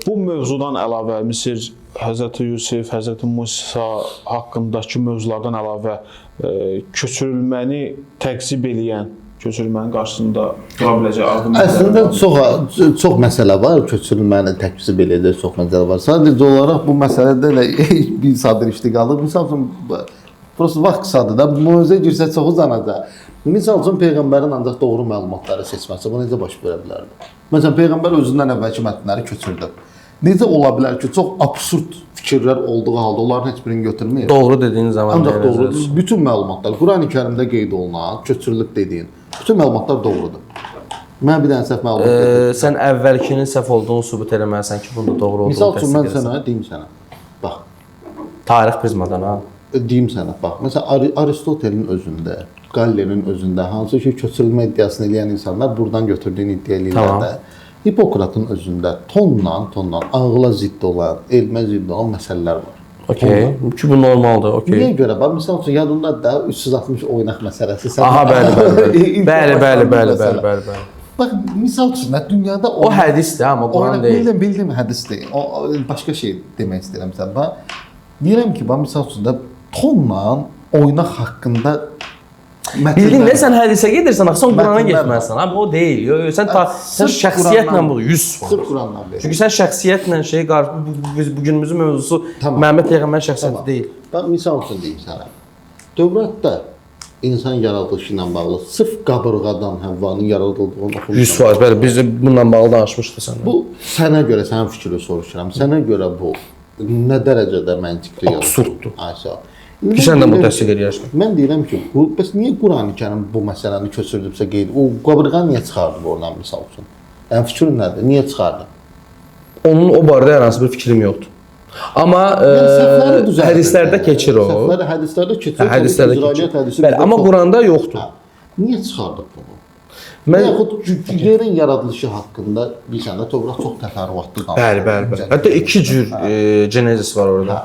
Bu mövzudan əlavə Misir, Həzrəti Yusif, Həzrəti Musa haqqındakı mövzulardan əlavə köçürülməni təqsib eləyən, köçürülmənin qarşısında dura biləcək arqumentlər. Əslində çox məsələ var, köçürülməni təqsib eləyəcək çox məsələ var. Sadəcə olaraq bu məsələdə də bir sadə iştiqalıq. Misal üçün prosta vaxt qısadır da, mövzuya girsə çox uzanacaq. Misal üçün peyğəmbərin ancaq doğru məlumatları seçməsi bu necə baş verə bilərdi? Məsələn, peyğəmbər özündən əvvəlki mətnləri köçürdü. Necə ola bilər ki, çox absurd fikirlər olduğu halda onların heç birini götürməyir? Doğru dediyin zaman ancaq doğru. Bütün məlumatlar, Qurani-Kərimdə qeyd olunan, köçürülüb dediyin, bütün məlumatlar doğrudur. Mən bir dənə səhv məlumat dedim. Sən əvvəlkinin səhv olduğunu sübut eləməlisən ki, bunda doğru olduğunu təsdiq edəsən. Misal üçün mən sənə deyim sənə. Bax. Tarix prizmadan ha. Deyim sənə, bax. Məsələn, Aristotelin özündə, Gallenin özündə hansı ki, köçürülmə iddiasını eləyən insanlar buradan götürdüyünü iddia edirlər də. Hipokratın özündə tonla ağla zidd olan, elmə zidd olan məsələlər var. Okey. Ki bu normaldır, okey. Niyə görə? Bax, misal üçün yadındadır da 360 oynaq məsələsi. Aha, bəli. Bax, misal üçün dünyada o hədisdir, amma Quran deyil. Bildim hədisdir. O başqa şey demək istəyirəm sən. Bax, deyirəm ki, bax misal üçün də tonla oynaq haqqında bildin də sən hədisə gedirsən, sən Qurana getməlisən. Abi o deyil. Sən şəxsiyyətlə bunu 100%. Sırf Qurandan verir. Çünki sən şəxsiyyətlə bu günümüzün mövzusu Məhəmməd peyğəmbərin şəxsiyyəti deyil. Bax misal üçün deyim sənə. Dövlətdə insan yaradılışı ilə bağlı sırf qabırğadan Həvvanın yaradıldığını oxumuşam. 100%. Bəli, biz bununla bağlı danışmışdıq səndən. Bu sənə görə sənin fikrini soruşuram. Sənə görə bu nə dərəcədə məntiqli absurddur. Aysa. Ki sən də bu təsdiq edirsən. Mən deyirəm ki, bəs niyə Qurani-Kərim bu məsələni köçürdübsə qeyd? O qabırğanı niyə çıxardı oradan misal üçün? Yəni fikrin nədir? Niyə çıxardı? Onun o barədə hər hansı bir fikrim yoxdur. Amma səhvləri düzəldir. hədislərdə keçir o. Səhvləri hədislərdə keçir. Hədislərdə İsrailiyyət keçir. hədisi Bəli, amma Quranda yoxdur. Niyə çıxardıq bunu? Mən Yaxud yerin yaradılışı haqqında bilirsən də Tövrat çox təfərrüatlı danışır. bəli. Hətta 2 cür Genesis var orada.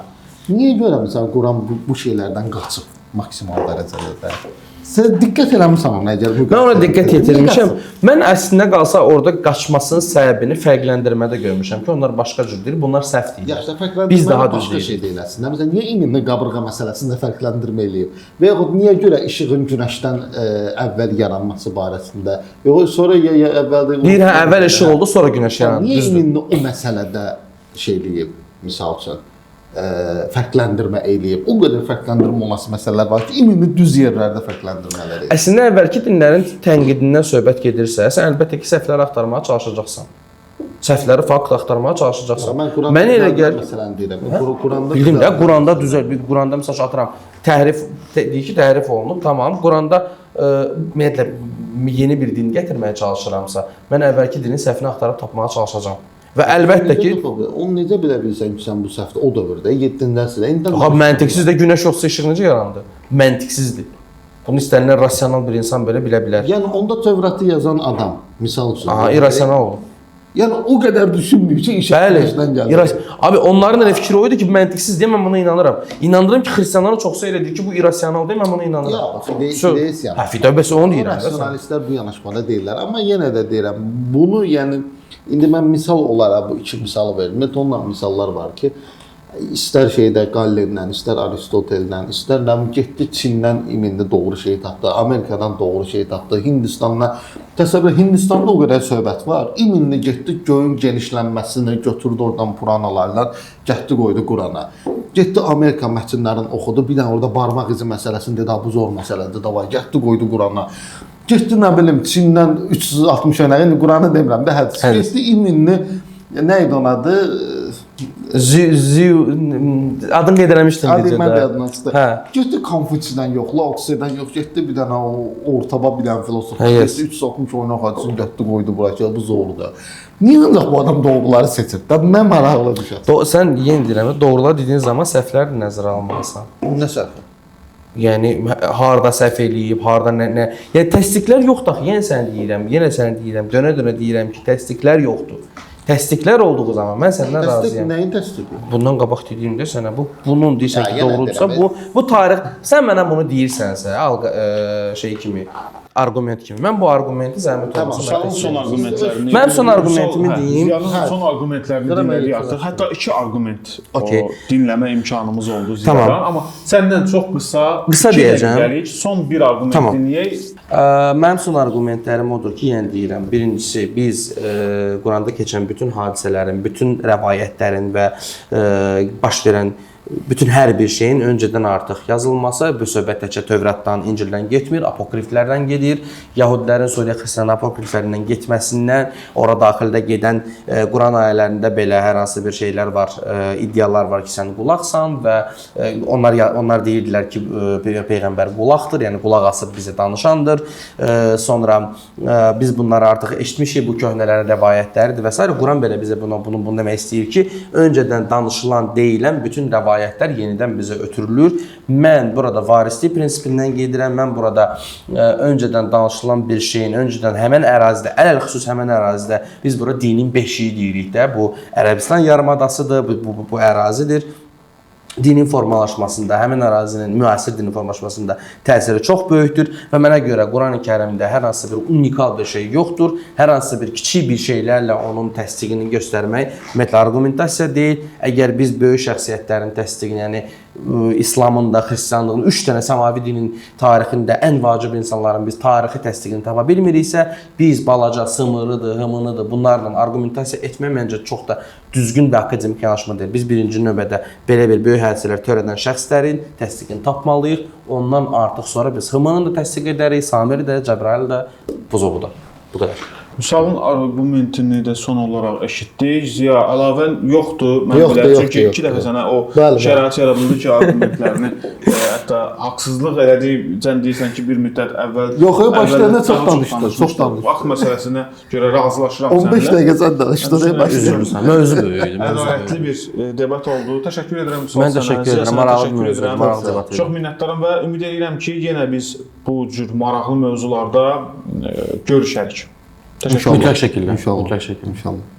Niyə görə məsələn Quran bu şeylərdən qaçıb maksimal dərəcədə? Sən diqqət eləmirsən ona əgər bu. Mən ona diqqət yetirmişəm. Mən əslində qalsa orada qaçmasının səbəbini fərqləndirmədə görmüşəm ki, onlar başqa cürdür, bunlar səhv deyil. Yaxşı, fərqləndirmə Biz daha düz başqa deyirik. şey deyil əslində. Məsələn, niyə iminli qabırğa məsələsində fərqləndirmə eləyib? Və yaxud niyə görə işığın günəşdən əvvəl yaranması barəsində? Yox, sonra ya əvvəldə Deyir, hə, əvvəl işıq oldu, sonra günəş yarandı. Niyə Düzdür. iminli o məsələdə şey eləyib, misal üçün? Fərqləndirmə eləyib. O qədər fərqləndirmə olması məsələlər var ki, iminli düz yerlərdə fərqləndirmələr eləyib. Əslində əvvəlki dinlərin tənqidindən söhbət gedirsə, sən əlbəttə ki, səhvləri axtarmağa çalışacaqsan. Səhvləri fakt axtarmağa çalışacaqsan. Mən elə gəlir məsələn deyirəm. Quranda bildim də, Quranda düzəl, Quranda məsəl atıram, deyir ki, təhrif olunub, tamam. Quranda ümumiyyətlə yeni bir din gətirməyə çalışıramsa, mən əvvəlki dinin səhvini axtarıb tapmağa çalışacağam. Və əlbəttə ki, onu necə bilə bilirsən ki, sən bu səhvdə o dövrdə 7-ci əsrdə indi məntiqsiz də günəş yoxsa işıq necə yarandı? Məntiqsizdir. Bunu istənilən rasional bir insan belə bilə bilər. Yəni onda Tövratı yazan adam, misal üçün. İrrasional olur. Yəni o qədər düşünmür ki, işıq günəşdən gəlir. Abi onların elə fikri o idi ki, məntiqsiz deyə mən buna inanıram. İnanıram ki, xristianların çoxsu elə deyir ki, bu irrasional deyə mən buna inanıram. Fideisyan. Hə, fideisyan onu deyirəm. Rasionalistlər bu yanaşmada deyirlər, amma yenə də deyirəm, bunu yəni indi mən misal olaraq bu iki misalı verim. Tonla misallar var ki, istər şeydə Gallenlə, istər Aristoteldən, istər getdi Çindən imində doğru şey tapdı, Amerikadan doğru şey tapdı, Hindistandan. Təsəvvür Hindistanda o qədər söhbət var. İmində getdi göyün genişlənməsini götürdü oradan Puranalarla, getdi qoydu Qurana. Getdi Amerika mətnlərini oxudu, bir dənə orada barmaq izi məsələsini dedi, bu zor məsələdir, davay, getdi qoydu Qurana. Getdi nə bilim Çindən 360 önə, indi Quranı demirəm də, hədis. Getdi iminni, nə idi onun adı? Adını qeyd eləmişdim videoda. Mən də adını çıxdı. Hə. Getdi Konfutsiyadan yox, Laotsidən yox, getdi bir dənə o ortaba bilən filosof. Getdi 360 oyuna hadisini getdi qoydu bura ki, bu zordur. Niyə ancaq bu adam doğruları seçir? Da mən maraqlı düşər. Sən yenə deyirəm, doğrular dediyin zaman səhvləri də nəzərə almalısan. Nə səhv? Yəni harda səhv eləyib, harda nə. Yəni təsdiqlər yoxdur axı. Yenə sənə deyirəm, dönə-dönə deyirəm ki, təsdiqlər yoxdur. Təsdiqlər olduğu zaman mən səndən razıyam. Nəyin təsdiqi? Bundan qabaq dediyimdə sənə bunun deyirsən ki, doğrudursa, bu tarix sən mənə bunu deyirsənsə, şey kimi, arqument kimi. Mən bu arqumenti zəhmət olmasa son arqumentlərini. Mən son arqumentimi deyim. Son arqumentlərini dinlədik artıq. Hətta 2 arqument dinləmə imkanımız oldu ziyadan, amma səndən çox qısa deyəcəm. Son bir arqument dinləyək. Mənim son arqumentlərim odur ki, yəni deyirəm, birincisi biz Quranda keçən bütün hadisələrin, bütün rəvayətlərin və baş verən bütün hər bir şeyin öncədən artıq yazılması, bu söhbət təkcə Tövratdan, İncildən getmir, apokriflərdən gedir. Yahudilərin Suriya xristian apokriflərindən getməsindən, ora daxildə gedən Quran ayələrində belə hər hansı bir şeylər var, iddialar var ki, sən qulaqsan və onlar deyirdilər ki, Peyğəmbər qulaqdır, yəni qulaq asıb bizə danışandır. Sonra biz bunları artıq eşitmişik, bu köhnələrin rəvayətləridir və s. Quran belə bizə bunu demək istəyir ki, öncədən danışılan, deyilən bütün rəvayətlər yenidən bizə ötürülür. Mən burada varislik prinsipindən gedirəm. Mən burada öncədən danışılan bir şeyin, öncədən həmən ərazidə, ələlxüsus həmən ərazidə biz bura dinin beşiyi deyirik də. Bu Ərəbistan yarımadasıdır, bu ərazidir. Dinin formalaşmasında, həmin ərazinin müasir dinin formalaşmasında təsiri çox böyükdür və mənə görə Qurani-Kərimdə hər hansı bir unikal bir şey yoxdur. Hər hansı bir kiçik bir şeylərlə onun təsdiqini göstərmək ümumiyyətlə arqumentasiya deyil. Əgər biz böyük şəxsiyyətlərin təsdiqini, yəni İslamın da, xristianlığın 3 dənə səmavi dinin tarixində ən vacib insanların biz tarixi təsdiqini tapa bilmiriksə, biz balaca sımırıdır, hımınıdır, bunlarla arqumentasiya etmək məncə çox da düzgün və akademik yanaşma deyil. Biz birinci növbədə belə bir böyük hadisələr törədən şəxslərin təsdiqini tapmalıyıq. Ondan artıq sonra biz hımını da təsdiq edərik, Samiri də, Cəbrayıl da, Buzovu da. Bu qədər. Müsalın arqumentini də son olaraq eşitdik. Ziya, əlavən yoxdur. Mən bilirəm, çünki 2 dəfə sənə o şərait yaradıldı ki, arqumentlərini hətta haqsızlıq elədik, sən deyirsən ki, bir müddət əvvəl Yox, başlarına çox daha danışdıq, çox danışdıq. Vaxt məsələsinə görə razılaşıram 15 dəqiqə sən danışdın, Üzrlüsən. Mövzu böyükdür. Ədalətli bir debat oldu. Təşəkkür edirəm. Mən təşəkkür edirəm. Maraqlı mövzudur, maraqlı debat idi. Çox minnətdaram və ümid edirəm ki, yenə biz bu cür maraqlı mövzularda görüşərik. Təşəkkür edirəm. Mütləq şəkildə. İnşallah. Mütləq şəkildə. İnşallah.